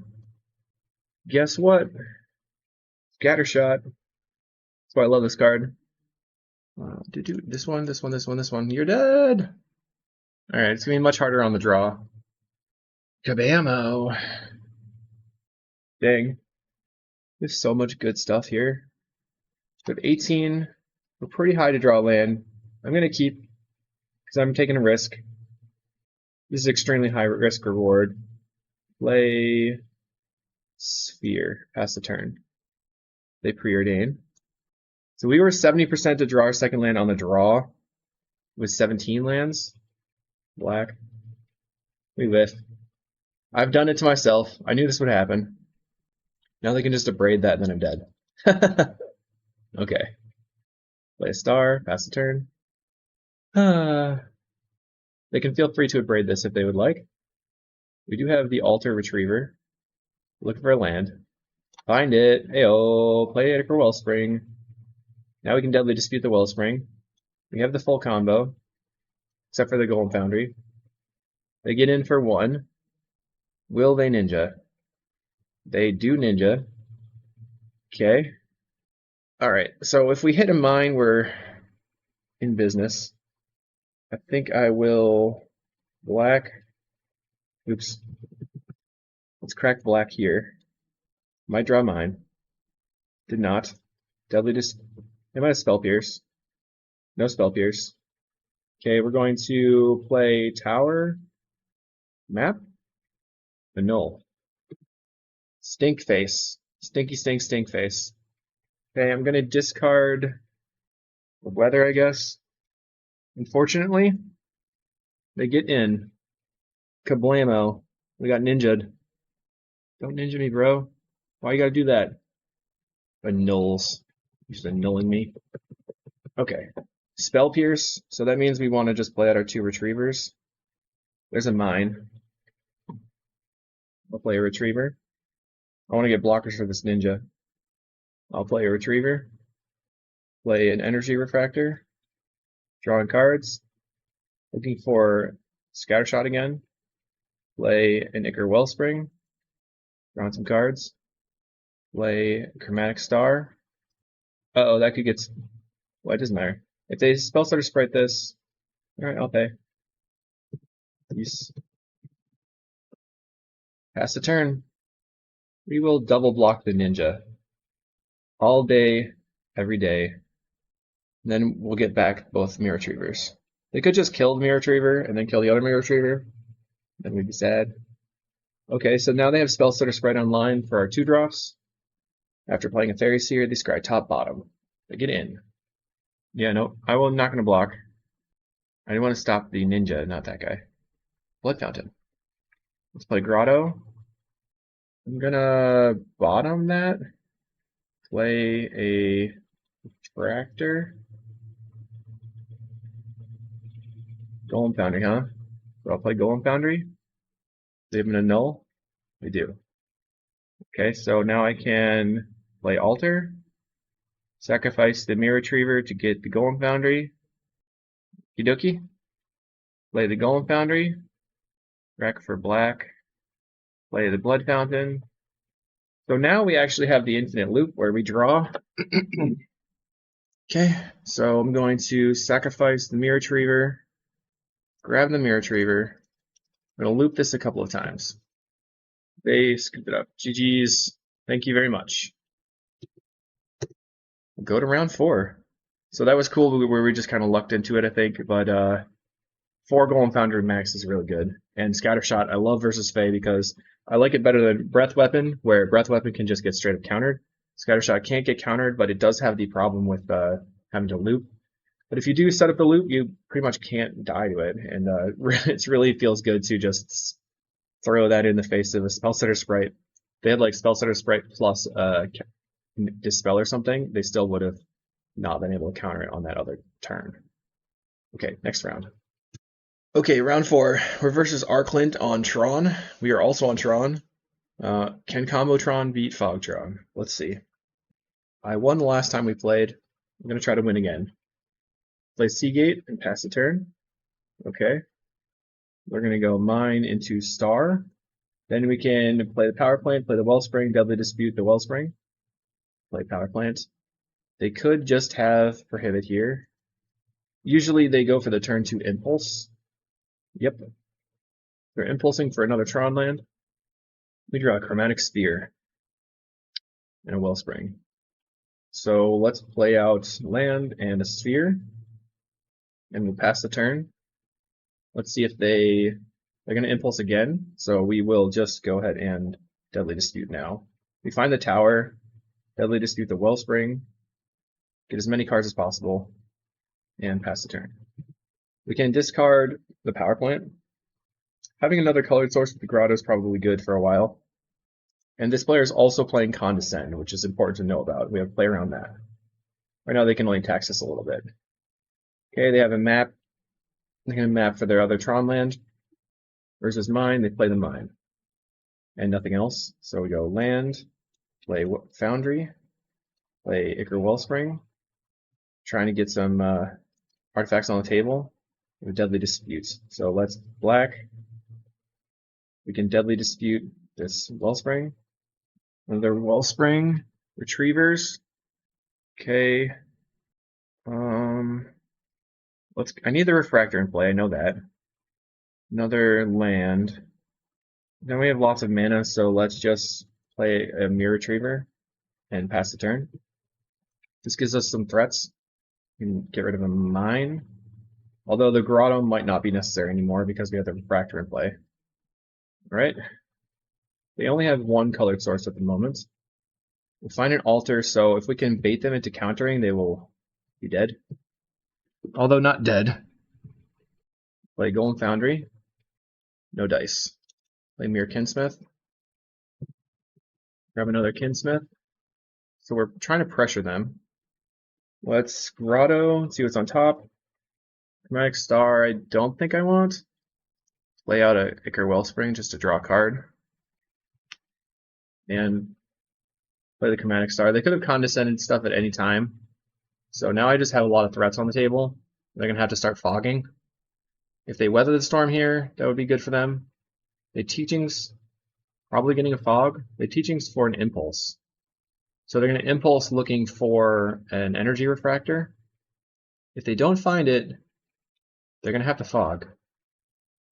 Guess what? Scattershot. That's why I love this card. This one, this one, this one, this one. You're dead! Alright, it's gonna be much harder on the draw. Kabamo! Dang. There's so much good stuff here. We have 18. We're pretty high to draw land. I'm gonna keep, because I'm taking a risk. This is extremely high risk reward. Play Sphere. Pass the turn. They preordain. So we were 70% to draw our second land on the draw with 17 lands. Black. We live. I've done it to myself. I knew this would happen. Now they can just abrade that and then I'm dead. Okay. Play a star, pass the turn. They can feel free to abrade this if they would like. We do have the Altar Retriever. Look for a land. Find it. Heyo, play it for Wellspring. Now we can deadly dispute the Wellspring. We have the full combo, except for the Golem Foundry. They get in for 1. Will they ninja? They do ninja. Okay. Alright, so if we hit a mine, we're in business. I think I will black. Oops. Let's crack black here. Might draw mine. Did not. Deadly they might have Spell Pierce. No Spell Pierce. Okay, we're going to play Tower. Map. Annul. Stink Face. Stinky stink face. Okay, I'm gonna discard the weather, I guess. Unfortunately, they get in. Kablamo. We got ninja'd. Don't ninja me, bro. Why you gotta do that? Annuls. You're just annulling me. Okay. Spell Pierce. So that means we want to just play out our 2 retrievers. There's a mine. I'll play a retriever. I want to get blockers for this ninja. I'll play a retriever. Play an energy refractor. Drawing cards. Looking for Scattershot again. Play an Ichor Wellspring. Drawing some cards. Play Chromatic Star. Uh-oh, that could get... Well, it doesn't matter. If they Spell Starter Sprite this... Alright, I'll pay. Peace. Pass the turn. We will double block the ninja. All day, every day. Then we'll get back both Mirror Retrievers. They could just kill the Mirror Retriever and then kill the other Mirror Retriever. Then we'd be sad. Okay, so now they have Spell Starter Sprite online for our 2-drops. After playing a Fairy Seer, they scry top bottom. They get in. Yeah, no, I'm not going to block. I want to stop the ninja, not that guy. Blood Fountain. Let's play Grotto. I'm going to bottom that. Play a Tractor. Golem Foundry, huh? So I'll play Golem Foundry. They have an annul? They do. Okay, so now I can play Altar. Sacrifice the Mirror Retriever to get the Golem Foundry. Kidoki. Play the Golem Foundry. Rack for black. Play the Blood Fountain. So now we actually have the infinite loop where we draw. Okay, so I'm going to sacrifice the Mirror Retriever. Grab the Mirror Retriever. I'm going to loop this a couple of times. They scoop it up. GG's. Thank you very much. We'll go to round 4. So that was cool where we just kind of lucked into it, I think. But 4 Golem Foundry max is really good. And Scattershot, I love versus Fae because I like it better than Breath Weapon, where Breath Weapon can just get straight up countered. Scattershot can't get countered, but it does have the problem with having to loop. But if you do set up the loop, you pretty much can't die to it. And it really feels good to just throw that in the face of a Spellsetter Sprite. They had like Spellsetter Sprite plus Dispel or something, they still would have not been able to counter it on that other turn. Okay, next round. Okay, round 4. We're versus Arclint on Tron. We are also on Tron. Can Combo Tron beat Fog Tron? Let's see. I won the last time we played. I'm going to try to win again. Play Seagate and pass the turn. Okay. We're going to go Mine into Star. Then we can play the Power Plant, play the Wellspring, Deadly Dispute the Wellspring. Play Power Plant. They could just have Prohibit here. Usually they go for the turn 2 Impulse. Yep. They're impulsing for another Tron land. We draw a Chromatic Sphere and a Wellspring. So let's play out land and a Sphere. And we'll pass the turn. Let's see if they're going to impulse again. So we will just go ahead and Deadly Dispute now. We find the tower, Deadly Dispute the Wellspring, get as many cards as possible, and pass the turn. We can discard the Power Plant. Having another colored source with the Grotto is probably good for a while. And this player is also playing Condescend, which is important to know about. We have to play around that. Right now they can only tax us a little bit. Okay, they have a map. They're going to map for their other Tron land versus mine. They play the mine and nothing else. So we go land, play Foundry, play Ichor Wellspring, trying to get some artifacts on the table with Deadly Dispute. So let's black. We can Deadly Dispute this Wellspring. Another Wellspring. Retrievers. Okay. I need the Refractor in play, I know that. Another land. Then we have lots of mana, so let's just play a Mirror Retriever and pass the turn. This gives us some threats. We can get rid of a mine. Although the Grotto might not be necessary anymore because we have the Refractor in play. Alright. They only have one colored source at the moment. We'll find an altar, so if we can bait them into countering, they will be dead. Although not dead. Play Golem Foundry. No dice. Play Mirror Kinsmith. Grab another Kinsmith. So we're trying to pressure them. Let's Grotto, see what's on top. Chromatic Star, I don't think I want. Lay out a Ichor Wellspring just to draw a card. And play the Chromatic Star. They could have condescended stuff at any time. So now I just have a lot of threats on the table. They're going to have to start fogging. If they weather the storm here, that would be good for them. They Teachings, probably getting a fog. They Teachings for an Impulse. So they're going to Impulse looking for an Energy Refractor. If they don't find it, they're going to have to fog.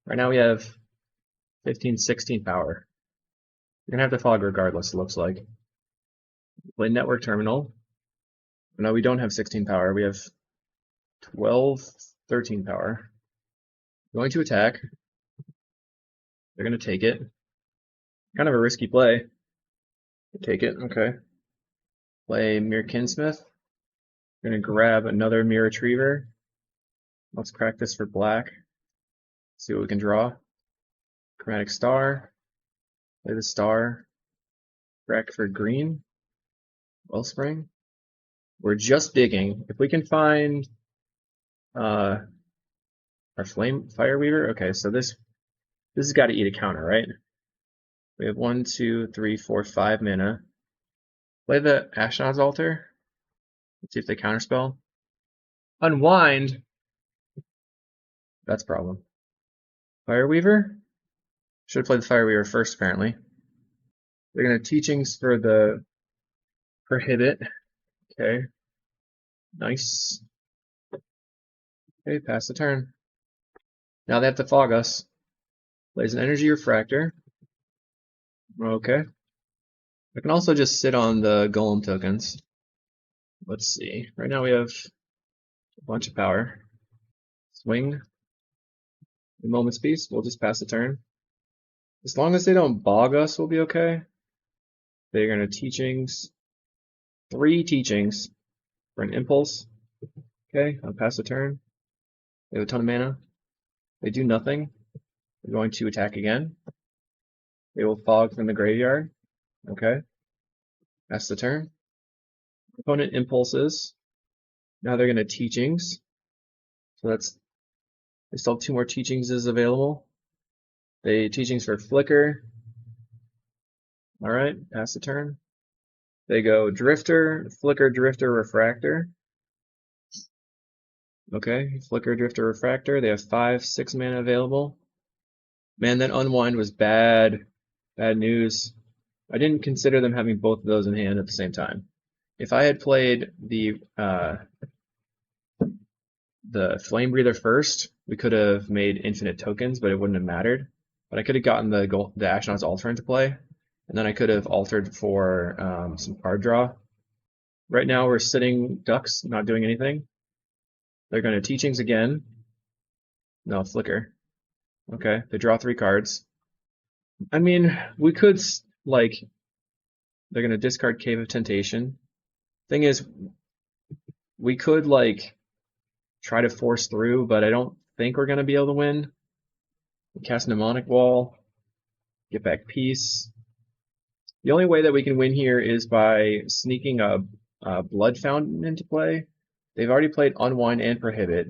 Right now we have 15, 16 power. You're going to have to fog regardless, it looks like. Play Network Terminal. No, we don't have 16 power. We have 12, 13 power. Going to attack. They're going to take it. Kind of a risky play. Take it, okay. Play Mirror Kinsmith. We're going to grab another Mirror Retriever. Let's crack this for black. See what we can draw. Chromatic Star. Play the Star. Crack for green. Wellspring. We're just digging. If we can find our Flame Fireweaver. Okay, so this has got to eat a counter, right? We have 1, 2, 3, 4, 5 mana. Play the Ashnod's Altar. Let's see if they counterspell. Unwind. That's a problem. Fireweaver? Should have played the Fireweaver first, apparently. They're going to Teachings for the Prohibit. Okay. Nice. Okay, pass the turn. Now they have to fog us. Plays an Energy Refractor. Okay. I can also just sit on the Golem tokens. Let's see. Right now we have a bunch of power. Swing. The Moment's Peace. We'll just pass the turn. As long as they don't bog us, we'll be okay. They're going to Teachings. 3 Teachings for an Impulse. Okay, I'll pass the turn. They have a ton of mana. They do nothing. They're going to attack again. They will fog from the graveyard. Okay. Pass the turn. Opponent impulses. Now they're going to Teachings. So they still have 2 more Teachings available. They Teachings for Flicker. Alright, pass the turn. They go Drifter, Flicker, Drifter, Refractor. Okay, Flicker, Drifter, Refractor. They have 5, 6 mana available. Man, that Unwind was bad. Bad news. I didn't consider them having both of those in hand at the same time. If I had played the Flame Breather first, we could have made infinite tokens, but it wouldn't have mattered. But I could have gotten the Ashnod's Altar into play, and then I could have altered for some card draw. Right now we're sitting ducks, not doing anything. They're going to Teachings again. No, Flicker. Okay, they draw 3 cards. I mean, we could, like, they're going to discard Cave of Temptation. Thing is, we could, like, try to force through, but I don't think we're going to be able to win. We cast Mnemonic Wall, get back Peace. The only way that we can win here is by sneaking a Blood Fountain into play. They've already played Unwind and Prohibit.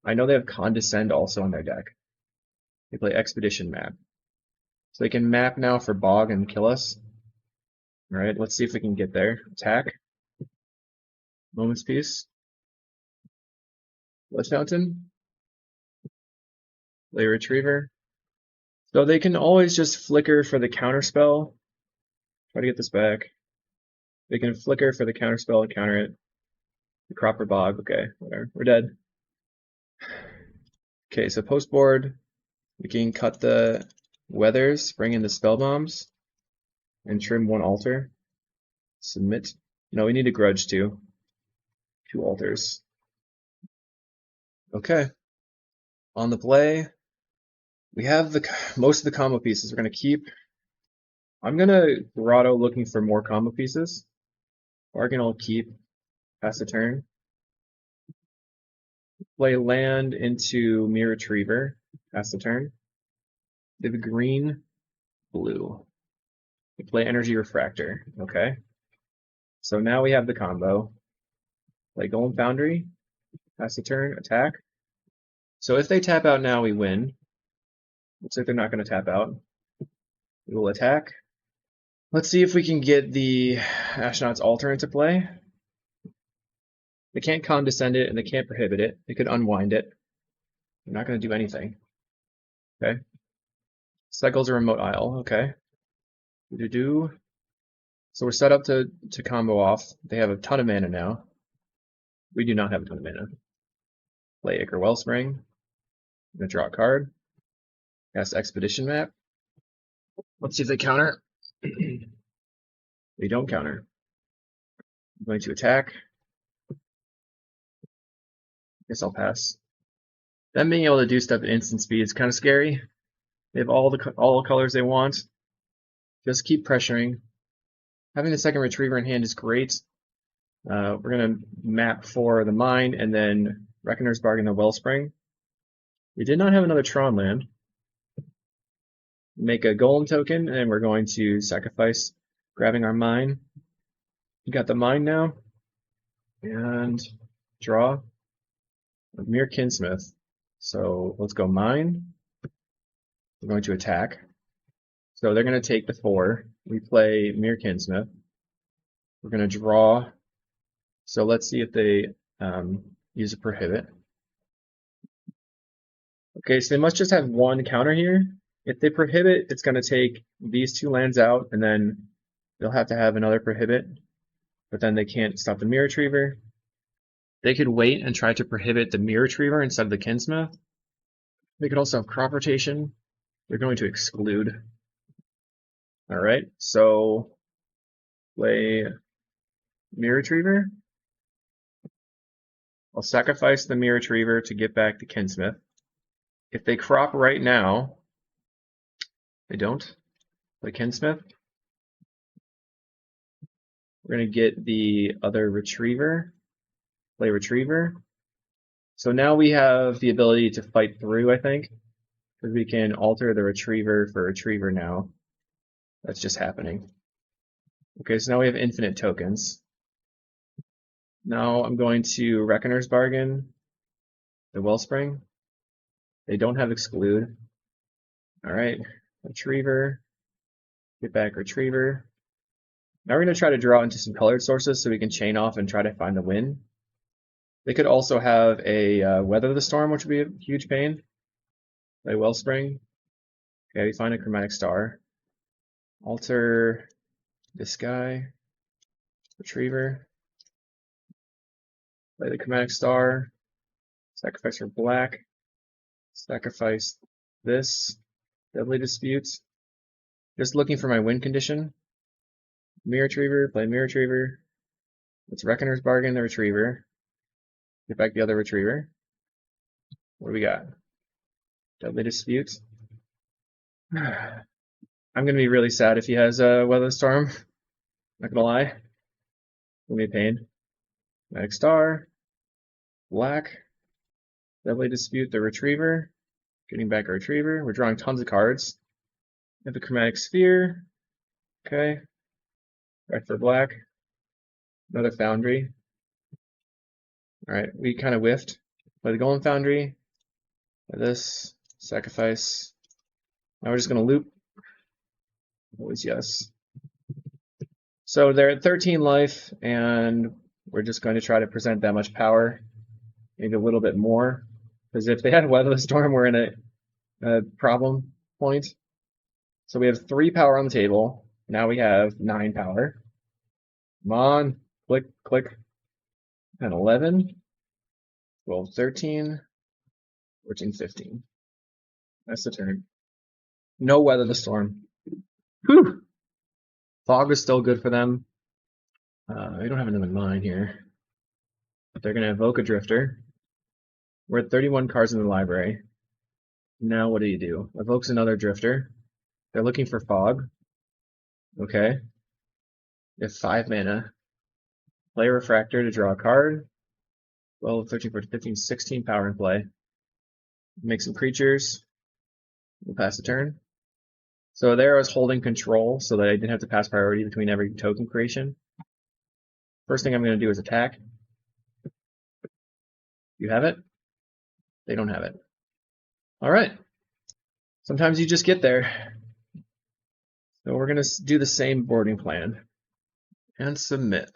I know they have Condescend also on their deck. They play Expedition Map. So they can map now for Bog and kill us. Alright, let's see if we can get there. Attack. Moment's Peace. Blood Fountain. Play Retriever. So they can always just flicker for the counterspell. Try to get this back. They can flicker for the counterspell and counter it. The Cropper Bog, okay, whatever. We're dead. Okay, so post board, we can cut the weathers, bring in the spell bombs, and trim one altar. Submit. No, we need a grudge too. 2 altars. Okay. On the play, we have most of the combo pieces we're gonna keep. I'm gonna grotto looking for more combo pieces. Bargain I'll keep. Pass the turn. Play land into Mirror Retriever. Pass the turn. They have a green, blue. We play Energy Refractor. Okay. So now we have the combo. Play Golem Foundry. Pass the turn. Attack. So if they tap out now, we win. Looks like they're not going to tap out. We will attack. Let's see if we can get the Astronaut's Altar into play. They can't condescend it and they can't prohibit it. They could unwind it. They're not going to do anything. Okay. Cycles a Remote Isle. Okay. Do. So we're set up to combo off. They have a ton of mana now. We do not have a ton of mana. Play Ichor Wellspring. I'm going to draw a card. Cast Expedition Map. Let's see if they counter. They don't counter. I'm going to attack. Guess I'll pass. Them being able to do stuff at instant speed is kind of scary. They have all the colors they want. Just keep pressuring. Having the second Retriever in hand is great. We're going to map for the Mine and then Reckoner's Bargain the Wellspring. We did not have another Tron land. Make a Golem token, and we're going to sacrifice grabbing our Mine. We got the Mine now. And draw. Mere Kinsmith. So let's go Mine. We're going to attack. So they're going to take the 4. We play Mere Kinsmith. We're going to draw. So let's see if they use a prohibit. Okay, so they must just have one counter here. If they prohibit, it's going to take these 2 lands out, and then they'll have to have another prohibit. But then they can't stop the Mirror Retriever. They could wait and try to prohibit the Mirror Retriever instead of the Kinsmith. They could also have Crop Rotation. They're going to exclude. Alright, so play Mirror Retriever. I'll sacrifice the Mirror Retriever to get back the Kinsmith. If they crop right now, they don't. Play Kinsmith. We're going to get the other Retriever. Play Retriever. So now we have the ability to fight through, I think, because we can alter the Retriever for Retriever now. That's just happening. Okay, so now we have infinite tokens. Now I'm going to Reckoner's Bargain, the Wellspring. They don't have Exclude. Alright, Retriever, get back Retriever. Now we're going to try to draw into some colored sources so we can chain off and try to find the win. They could also have a Weather the Storm, which would be a huge pain. Play Wellspring. Okay, we find a Chromatic Star. Alter this guy. Retriever. Play the Chromatic Star. Sacrifice for black. Sacrifice this. Deadly Dispute. Just looking for my win condition. Mirror Retriever. Play Mirror Retriever. Let's Reckoner's Bargain the Retriever. Get back the other Retriever. What do we got? Deadly Dispute. I'm going to be really sad if he has a Weather Storm. Not going to lie. It'll be a pain. Magic Star. Black. Deadly Dispute the Retriever. Getting back a Retriever. We're drawing tons of cards. We have a Chromatic Sphere. Okay. Right for black. Another Foundry. Alright, we kind of whiffed. Play the Golem Foundry. Play this. Sacrifice. Now we're just going to loop. Always yes. So they're at 13 life, and we're just going to try to present that much power, maybe a little bit more. Because if they had Weather the Storm, we're in a problem point. So we have 3 power on the table. Now we have 9 power. Come on, click, click. And 11, 12, 13, 14, 15. That's the turn. No Weather the Storm. Whew. Fog is still good for them. They don't have another mine here. But they're going to evoke a Drifter. We're at 31 cards in the library. Now what do? Evokes another Drifter. They're looking for Fog. Okay. They have 5 mana. Play a Refractor to draw a card. 12, 13, 14, 15, 16 power in play. Make some creatures. We'll pass the turn. So there I was holding control so that I didn't have to pass priority between every token creation. First thing I'm going to do is attack. You have it? They don't have it. Alright. Sometimes you just get there. So we're going to do the same boarding plan. And submit.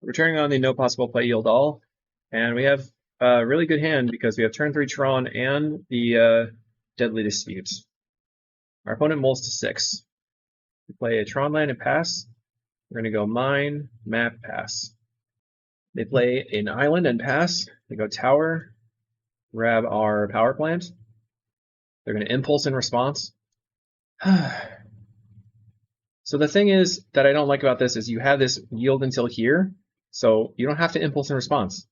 Returning on the no possible play yield all. And we have a really good hand because we have turn 3 Tron and the Deadly Disputes. Our opponent mulls to 6. We play a Tron land and pass. We're going to go mine, map, pass. They play an island and pass. They go tower, grab our power plant. They're going to impulse in response. So the thing is that I don't like about this is you have this yield until here, so you don't have to impulse in response.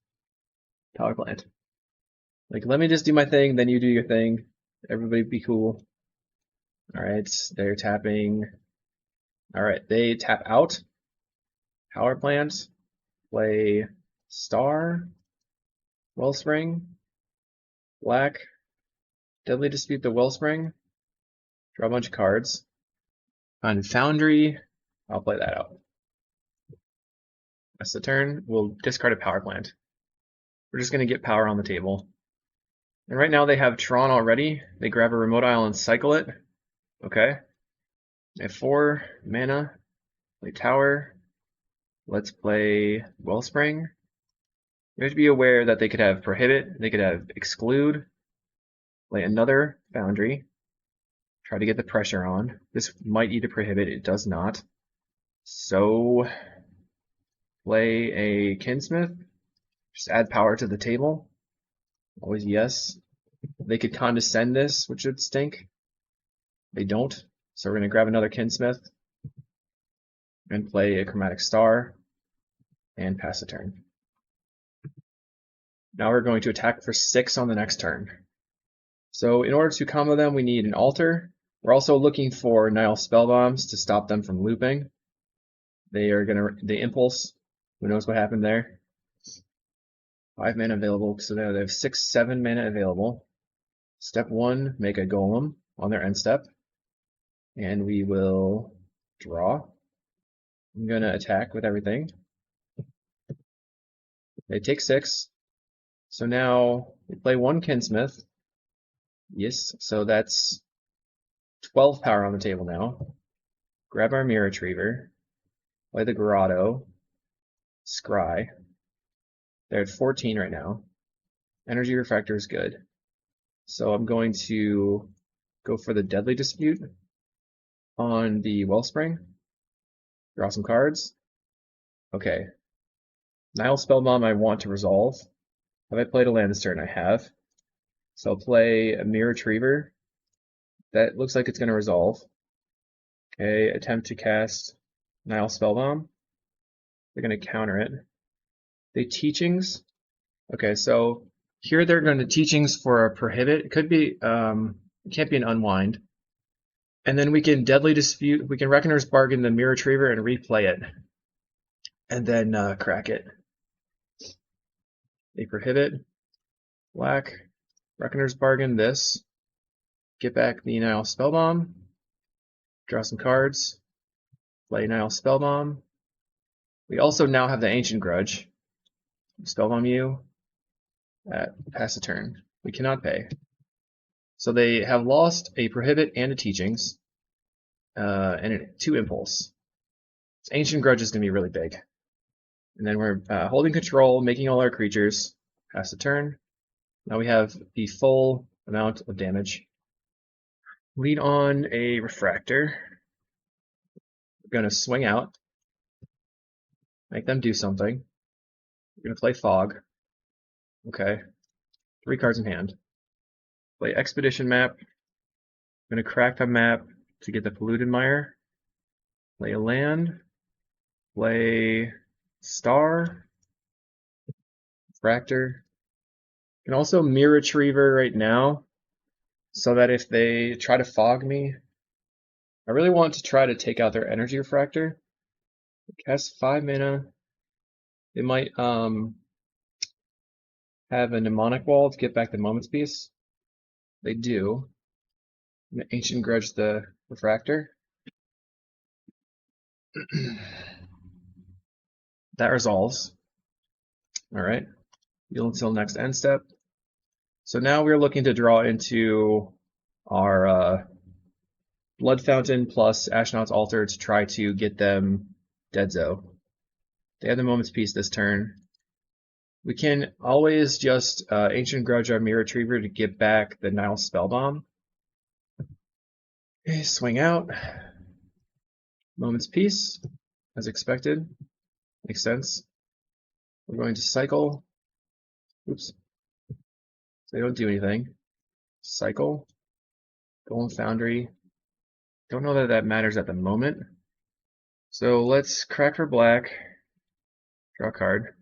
Power plant. Like, let me just do my thing, then you do your thing. Everybody be cool. Alright, they're tapping. Alright, they tap out. Power plant. Play Star. Wellspring. Black. Deadly Dispute the Wellspring. Draw a bunch of cards. On Foundry, I'll play that out. That's the turn. We'll discard a power plant. We're just going to get power on the table. And right now they have Tron already. They grab a Remote Isle and cycle it. Okay. They have 4 mana. Play Tower. Let's play Wellspring. You have to be aware that they could have Prohibit. They could have Exclude. Play another Foundry. Try to get the pressure on. This might eat a Prohibit. It does not. So play a Kinsmith. Just add power to the table. Always yes. They could condescend this, which would stink. They don't. So we're going to grab another Kinsmith and play a Chromatic Star and pass the turn. Now we're going to attack for 6 on the next turn. So in order to combo them, we need an Altar. We're also looking for Nile Spellbombs to stop them from looping. They impulse. Who knows what happened there? 5 mana available, so now they have 6, 7 mana available. Step 1, make a Golem on their end step. And we will draw. I'm going to attack with everything. They take 6. So now we play 1 Kinsmith. Yes, so that's 12 power on the table now. Grab our Mirror Retriever. Play the Grotto. Scry. They're at 14 right now. Energy Refractor is good. So I'm going to go for the Deadly Dispute on the Wellspring. Draw some cards. Okay. Nile Spellbomb I want to resolve. Have I played a land this turn? I have. So I'll play a Mirror Retriever. That looks like it's going to resolve. Okay, attempt to cast Nile Spellbomb. They're going to counter it. They Teachings. Okay, so here they're going to Teachings for a Prohibit. It could be, it can't be an Unwind. And then we can Deadly Dispute, we can Reckoner's Bargain the Mirror Retriever and replay it. And then crack it. They Prohibit. Black. Reckoner's Bargain this. Get back the Nile Spellbomb. Draw some cards. Play Nile Spellbomb. We also now have the Ancient Grudge. Spellbomb you. Pass the turn. We cannot pay. So they have lost a Prohibit and a Teachings, and 2 Impulse. So Ancient Grudge is going to be really big. And then we're holding control, making all our creatures. Pass the turn. Now we have the full amount of damage. Lead on a Refractor. We're going to swing out. Make them do something. We're going to play Fog. Okay. 3 cards in hand. Play Expedition Map. I'm going to crack the map to get the Polluted Mire. Play a land. Play Star. Refractor. Can also Mirror Retriever right now, so that if they try to fog me, I really want to try to take out their Energy Refractor. Cast 5 mana. They might have a Mnemonic Wall to get back the Moment's Peace. They do. Ancient Grudge the Refractor. That resolves. Alright. You'll until next end step. So now we're looking to draw into our Blood Fountain plus Astronaut's Altar to try to get them Deadzo. They have the Moment's Peace this turn. We can always just Ancient Grudge our Mirror Retriever to get back the Nile Spellbomb. Okay, swing out. Moment's Peace, as expected. Makes sense. We're going to cycle. Oops. They don't do anything. Cycle. Golden Foundry. Don't know that that matters at the moment. So let's crack for black. Draw a card.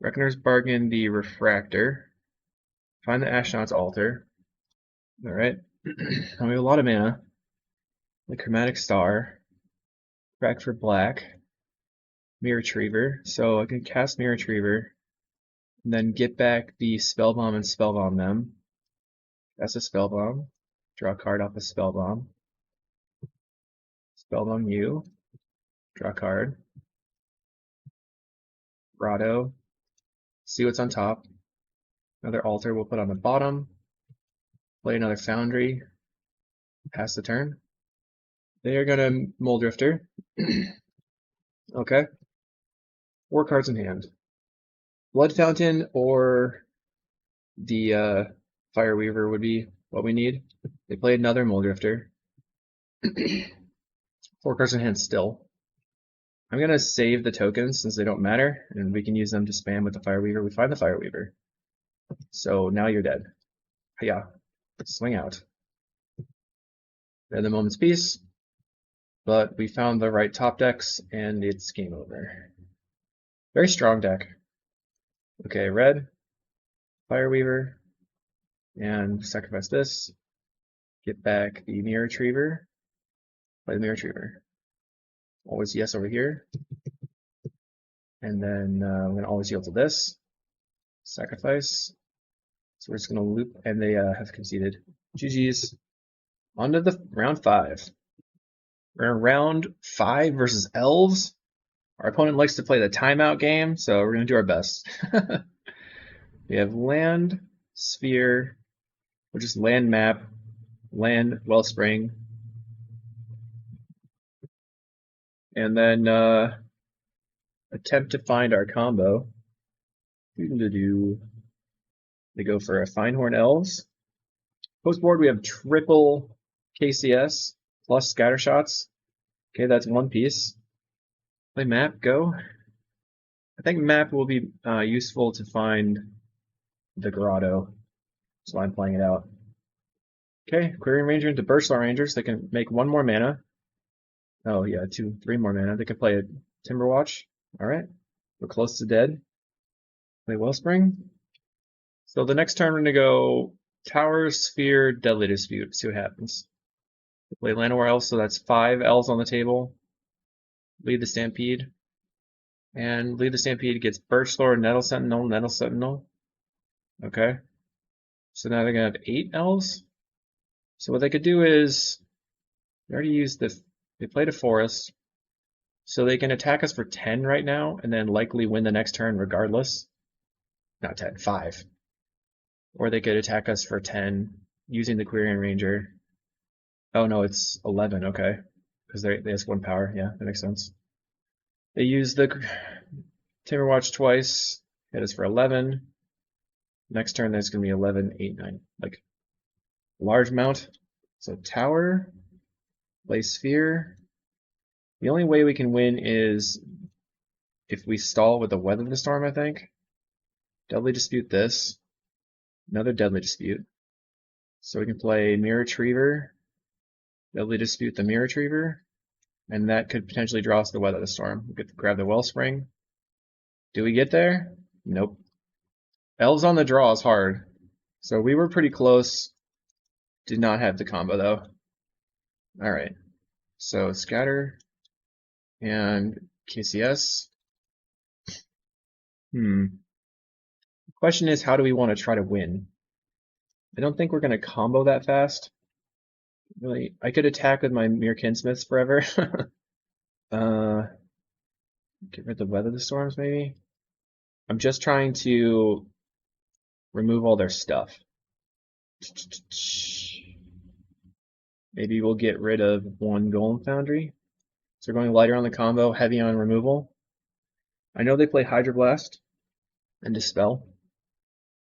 Reckoner's Bargain the Refractor. Find the Astronaut's Altar. Alright. We have a lot of mana. The Chromatic Star. Crack for black. Mirror Retriever. So I can cast Mirror Retriever. And then get back the Spellbomb and Spellbomb them. Cast a Spellbomb. Draw a card off the Spellbomb. Spellbomb you. Draw a card. Grotto. See what's on top. Another Altar we'll put on the bottom. Play another Foundry. Pass the turn. They are gonna Mulldrifter. Okay. 4 cards in hand. Blood Fountain or the Fireweaver would be what we need. They play another Mulldrifter. 4 cards in hand still. I'm gonna save the tokens since they don't matter, and we can use them to spam with the Fireweaver. We find the Fireweaver. So now you're dead. Yeah. Swing out. They're the Moment's Peace. But we found the right top decks, and it's game over. Very strong deck. Okay, red, Fireweaver, and sacrifice this. Get back the Mirror Retriever. Play the Mirror Retriever. Always yes over here. And then I'm going to always yield to this. Sacrifice. So we're just going to loop, and they have conceded. GG's. On to the round 5. We're in round 5 versus Elves. Our opponent likes to play the timeout game, so we're going to do our best. We have land, sphere, or just land map, land, wellspring, and then attempt to find our combo. They go for a Finehorn Elves. Post board we have triple KCS plus Scattershots. Okay, that's 1 piece. Play map, go. I think map will be useful to find the Grotto, so I'm playing it out. Okay, Quirion Ranger into Burstlar Rangers. They can make 1 more mana. Oh yeah, 3 more mana. They can play a Timberwatch. Alright, we're close to dead. Play Wellspring. So the next turn we're going to go Tower, Sphere, Deadly Dispute. See what happens. Play Llanowar Elves, so that's 5 elves on the table. Lead the Stampede. And Lead the Stampede gets Birchlore, Nettle Sentinel, Nettle Sentinel. Okay. So now they're going to have 8 elves. So what they could do is, they already used the, they played a Forest. So they can attack us for 10 right now, and then likely win the next turn regardless. Not 10, 5. Or they could attack us for 10 using the Quirion Ranger. Oh no, it's 11, okay. Because they ask 1 power, yeah, that makes sense. They use the Timberwatch twice, hit us for 11. Next turn there's going to be 11, 8, 9. Like, large amount. So tower, play sphere. The only way we can win is if we stall with the Weather the Storm, I think. Deadly Dispute this. Another Deadly Dispute. So we can play Mirror Retriever, Deadly Dispute the Mirror Retriever, and that could potentially draw us the Weather the Storm. We could grab the Wellspring. Do we get there? Nope. Elves on the draw is hard. So we were pretty close. Did not have the combo though. Alright. So Scatter and KCS. The question is, how do we want to try to win? I don't think we're going to combo that fast. Really, I could attack with my Mere Kinsmiths forever. Get rid of Weather the Storms, maybe? I'm just trying to remove all their stuff. Maybe we'll get rid of 1 Golem Foundry. So we're going lighter on the combo, heavy on removal. I know they play Hydroblast and Dispel.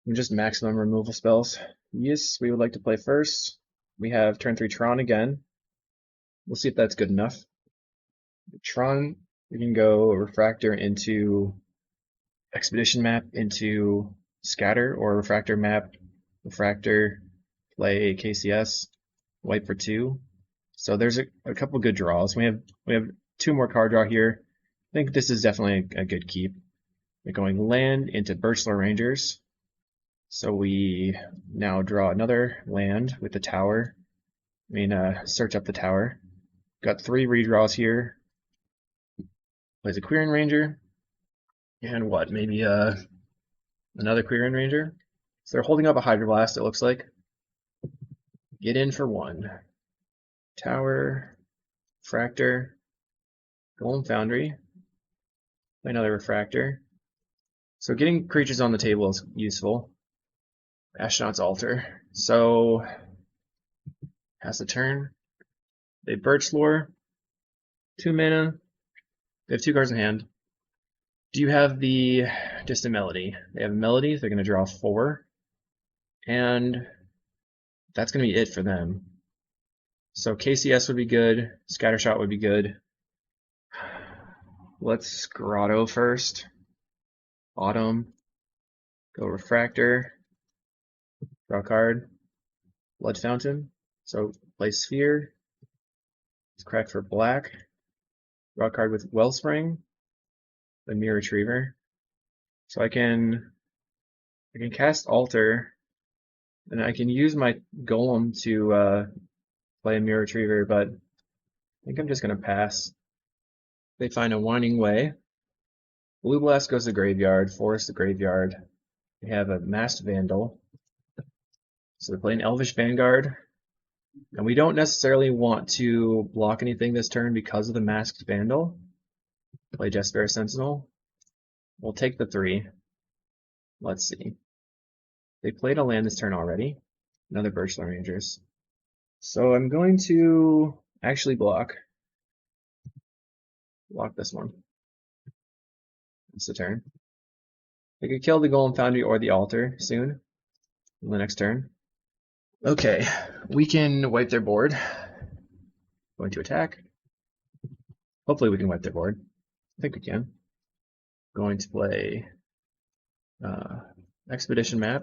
And just maximum removal spells. Yes, we would like to play first. We have turn 3 Tron again. We'll see if that's good enough. Tron, we can go Refractor into Expedition map into Scatter, or Refractor map, Refractor, play KCS, wipe for 2. So there's a couple good draws. We have 2 more card draw here. I think this is definitely a good keep. We're going land into Birchler Rangers. So we now draw another land with the tower. Search up the tower. Got 3 redraws here. Plays a Quirion Ranger. And what? Maybe another Quirion Ranger? So they're holding up a Hydroblast, it looks like. Get in for 1. Tower, Refractor, Golem Foundry, another Refractor. So getting creatures on the table is useful. Astronaut's Altar. So, pass the turn. They Birchlore, 2 mana. They have 2 cards in hand. Do you have the Distant Melody? They have Melody, they're going to draw 4. And that's going to be it for them. So KCS would be good, Scattershot would be good. Let's Grotto first. Autumn. Go Refractor. Draw a card. Blood Fountain. So play Sphere. Let's crack for black. Draw a card with Wellspring. The Mirror Retriever. So I can cast Altar, and I can use my Golem to play a Mirror Retriever, but I think I'm just going to pass. They find a Winding Way. Blue Blast goes to the graveyard, Forest the graveyard. They have a Masked Vandal. So they're playing Elvish Vanguard. And we don't necessarily want to block anything this turn because of the Masked Vandal. Play Jesper Sentinel. We'll take the 3. Let's see. They played a land this turn already. Another Birchler Rangers. So I'm going to actually block. Block this one. That's the turn. They could kill the Golem Foundry or the Altar soon. In the next turn. Okay, we can wipe their board. Going to attack. Hopefully we can wipe their board. I think we can. Going to play Expedition map.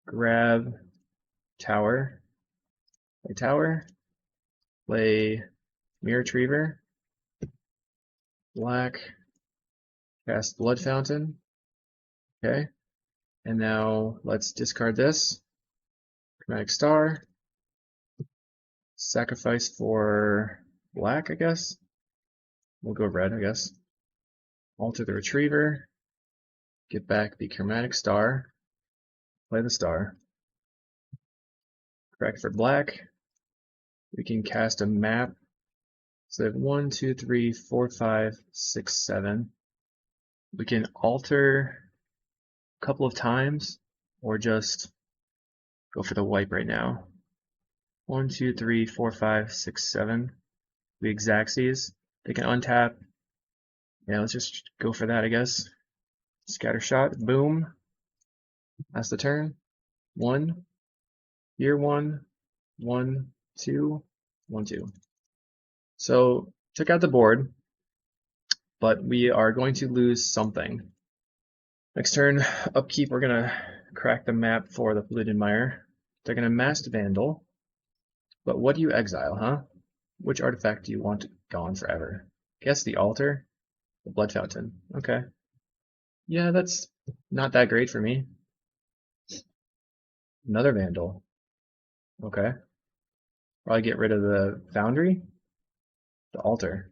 Grab Tower. Play Tower. Play Mirror Retriever. Black. Cast Blood Fountain. Okay. And now let's discard this. Chromatic Star. Sacrifice for black, I guess. We'll go red, I guess. Alter the Retriever. Get back the Chromatic Star. Play the star. Crack for black. We can cast a map. So we have 1, 2, 3, 4, 5, 6, 7. We can alter a couple of times or just go for the wipe right now. 1, 2, 3, 4, 5, 6, 7. The Xaxes. They can untap. Yeah, let's just go for that, I guess. Scatter shot. Boom. That's the turn. 1. Here 1. 1, 2. 1, 2. So took out the board, but we are going to lose something. Next turn, upkeep, we're going to crack the map for the Polluted Mire. They're going to Masked Vandal. But what do you exile, huh? Which artifact do you want gone forever? Guess the Altar? The Blood Fountain. Okay. Yeah, that's not that great for me. Another Vandal. Okay. Probably get rid of the Foundry? The Altar.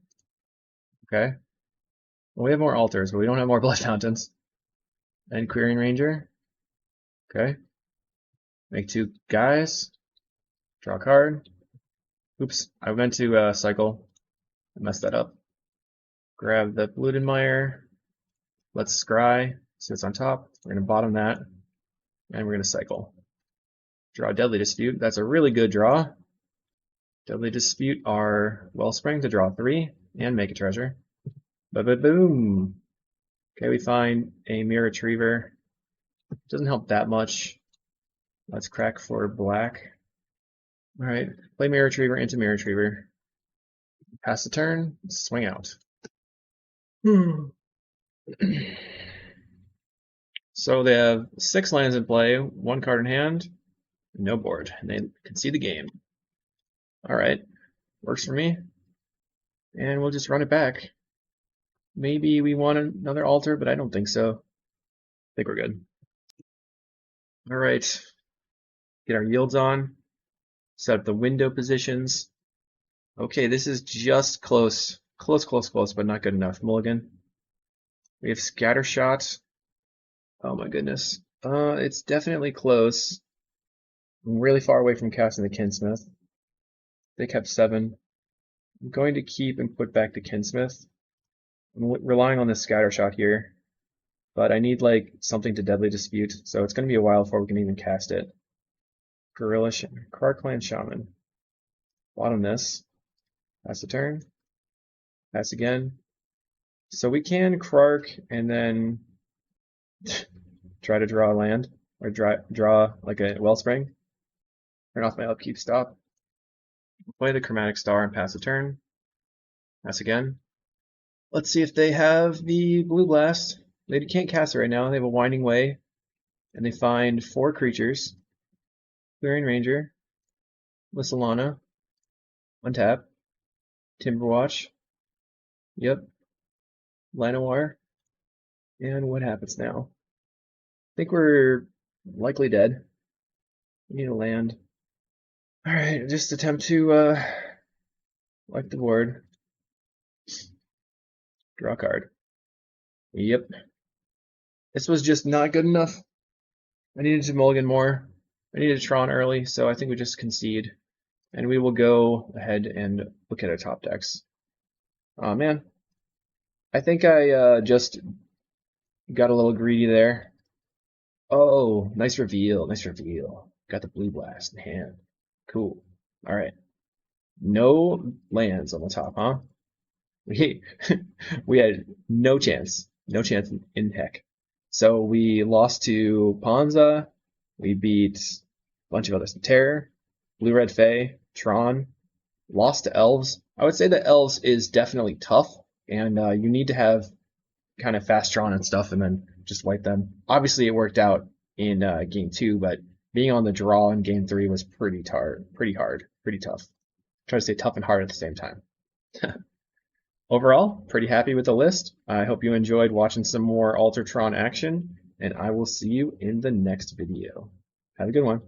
Okay. Well, we have more Altars, but we don't have more Blood Fountains. And Querying Ranger. Okay. Make 2 guys. Draw a card. Oops, I meant to cycle. I messed that up. Grab the Polluted Mire. Let's scry. So it's on top. We're going to bottom that. And we're going to cycle. Draw Deadly Dispute. That's a really good draw. Deadly Dispute our Wellspring to draw 3 and make a treasure. Ba-ba-boom! Okay, we find a Mirror Retriever. Doesn't help that much. Let's crack for black. Alright, play Mirror Retriever into Mirror Retriever. Pass the turn, swing out. So they have 6 lands in play, 1 card in hand, no board, and they can see the game. Alright, works for me. And we'll just run it back. Maybe we want another altar, but I don't think so. I think we're good. Alright, get our yields on. Set up the window positions. Okay, this is just close. Close, but not good enough. Mulligan. We have Scatter Shot. Oh my goodness. It's definitely close. I'm really far away from casting the Kinsmith. They kept 7. I'm going to keep and put back the Kinsmith. I'm relying on the Scatter Shot here. But I need like something to Deadly Dispute, so it's going to be a while before we can even cast it. Gorilla Krark-Clan Shaman. Bottom this. Pass the turn. Pass again. So we can Krark and then try to draw a land, or draw like a Wellspring. Turn off my upkeep stop. Play the Chromatic Star and pass the turn. Pass again. Let's see if they have the Blue Blast. They can't cast it right now. They have a Winding Way, and they find 4 creatures. Querying Ranger, Lissalana, untap, Timberwatch, yep, Llanowar, and what happens now? I think we're likely dead. We need a land. Alright, just attempt to wipe the board. Draw a card. Yep. This was just not good enough. I needed to mulligan more. I needed to Tron early, so I think we just concede. And we will go ahead and look at our top decks. Oh man. I think I just got a little greedy there. Oh, nice reveal, nice reveal. Got the Blue Blast in hand. Cool. Alright. No lands on the top, huh? We had no chance. No chance in heck. So we lost to Ponza. We beat a bunch of others. Terror, Blue-Red Fae, Tron. Lost to Elves. I would say that Elves is definitely tough, and you need to have kind of fast Tron and stuff and then just wipe them. Obviously, it worked out in game 2, but being on the draw in game 3 was pretty hard, pretty tough. Try to stay tough and hard at the same time. Overall, pretty happy with the list. I hope you enjoyed watching some more Altar Tron action, and I will see you in the next video. Have a good one.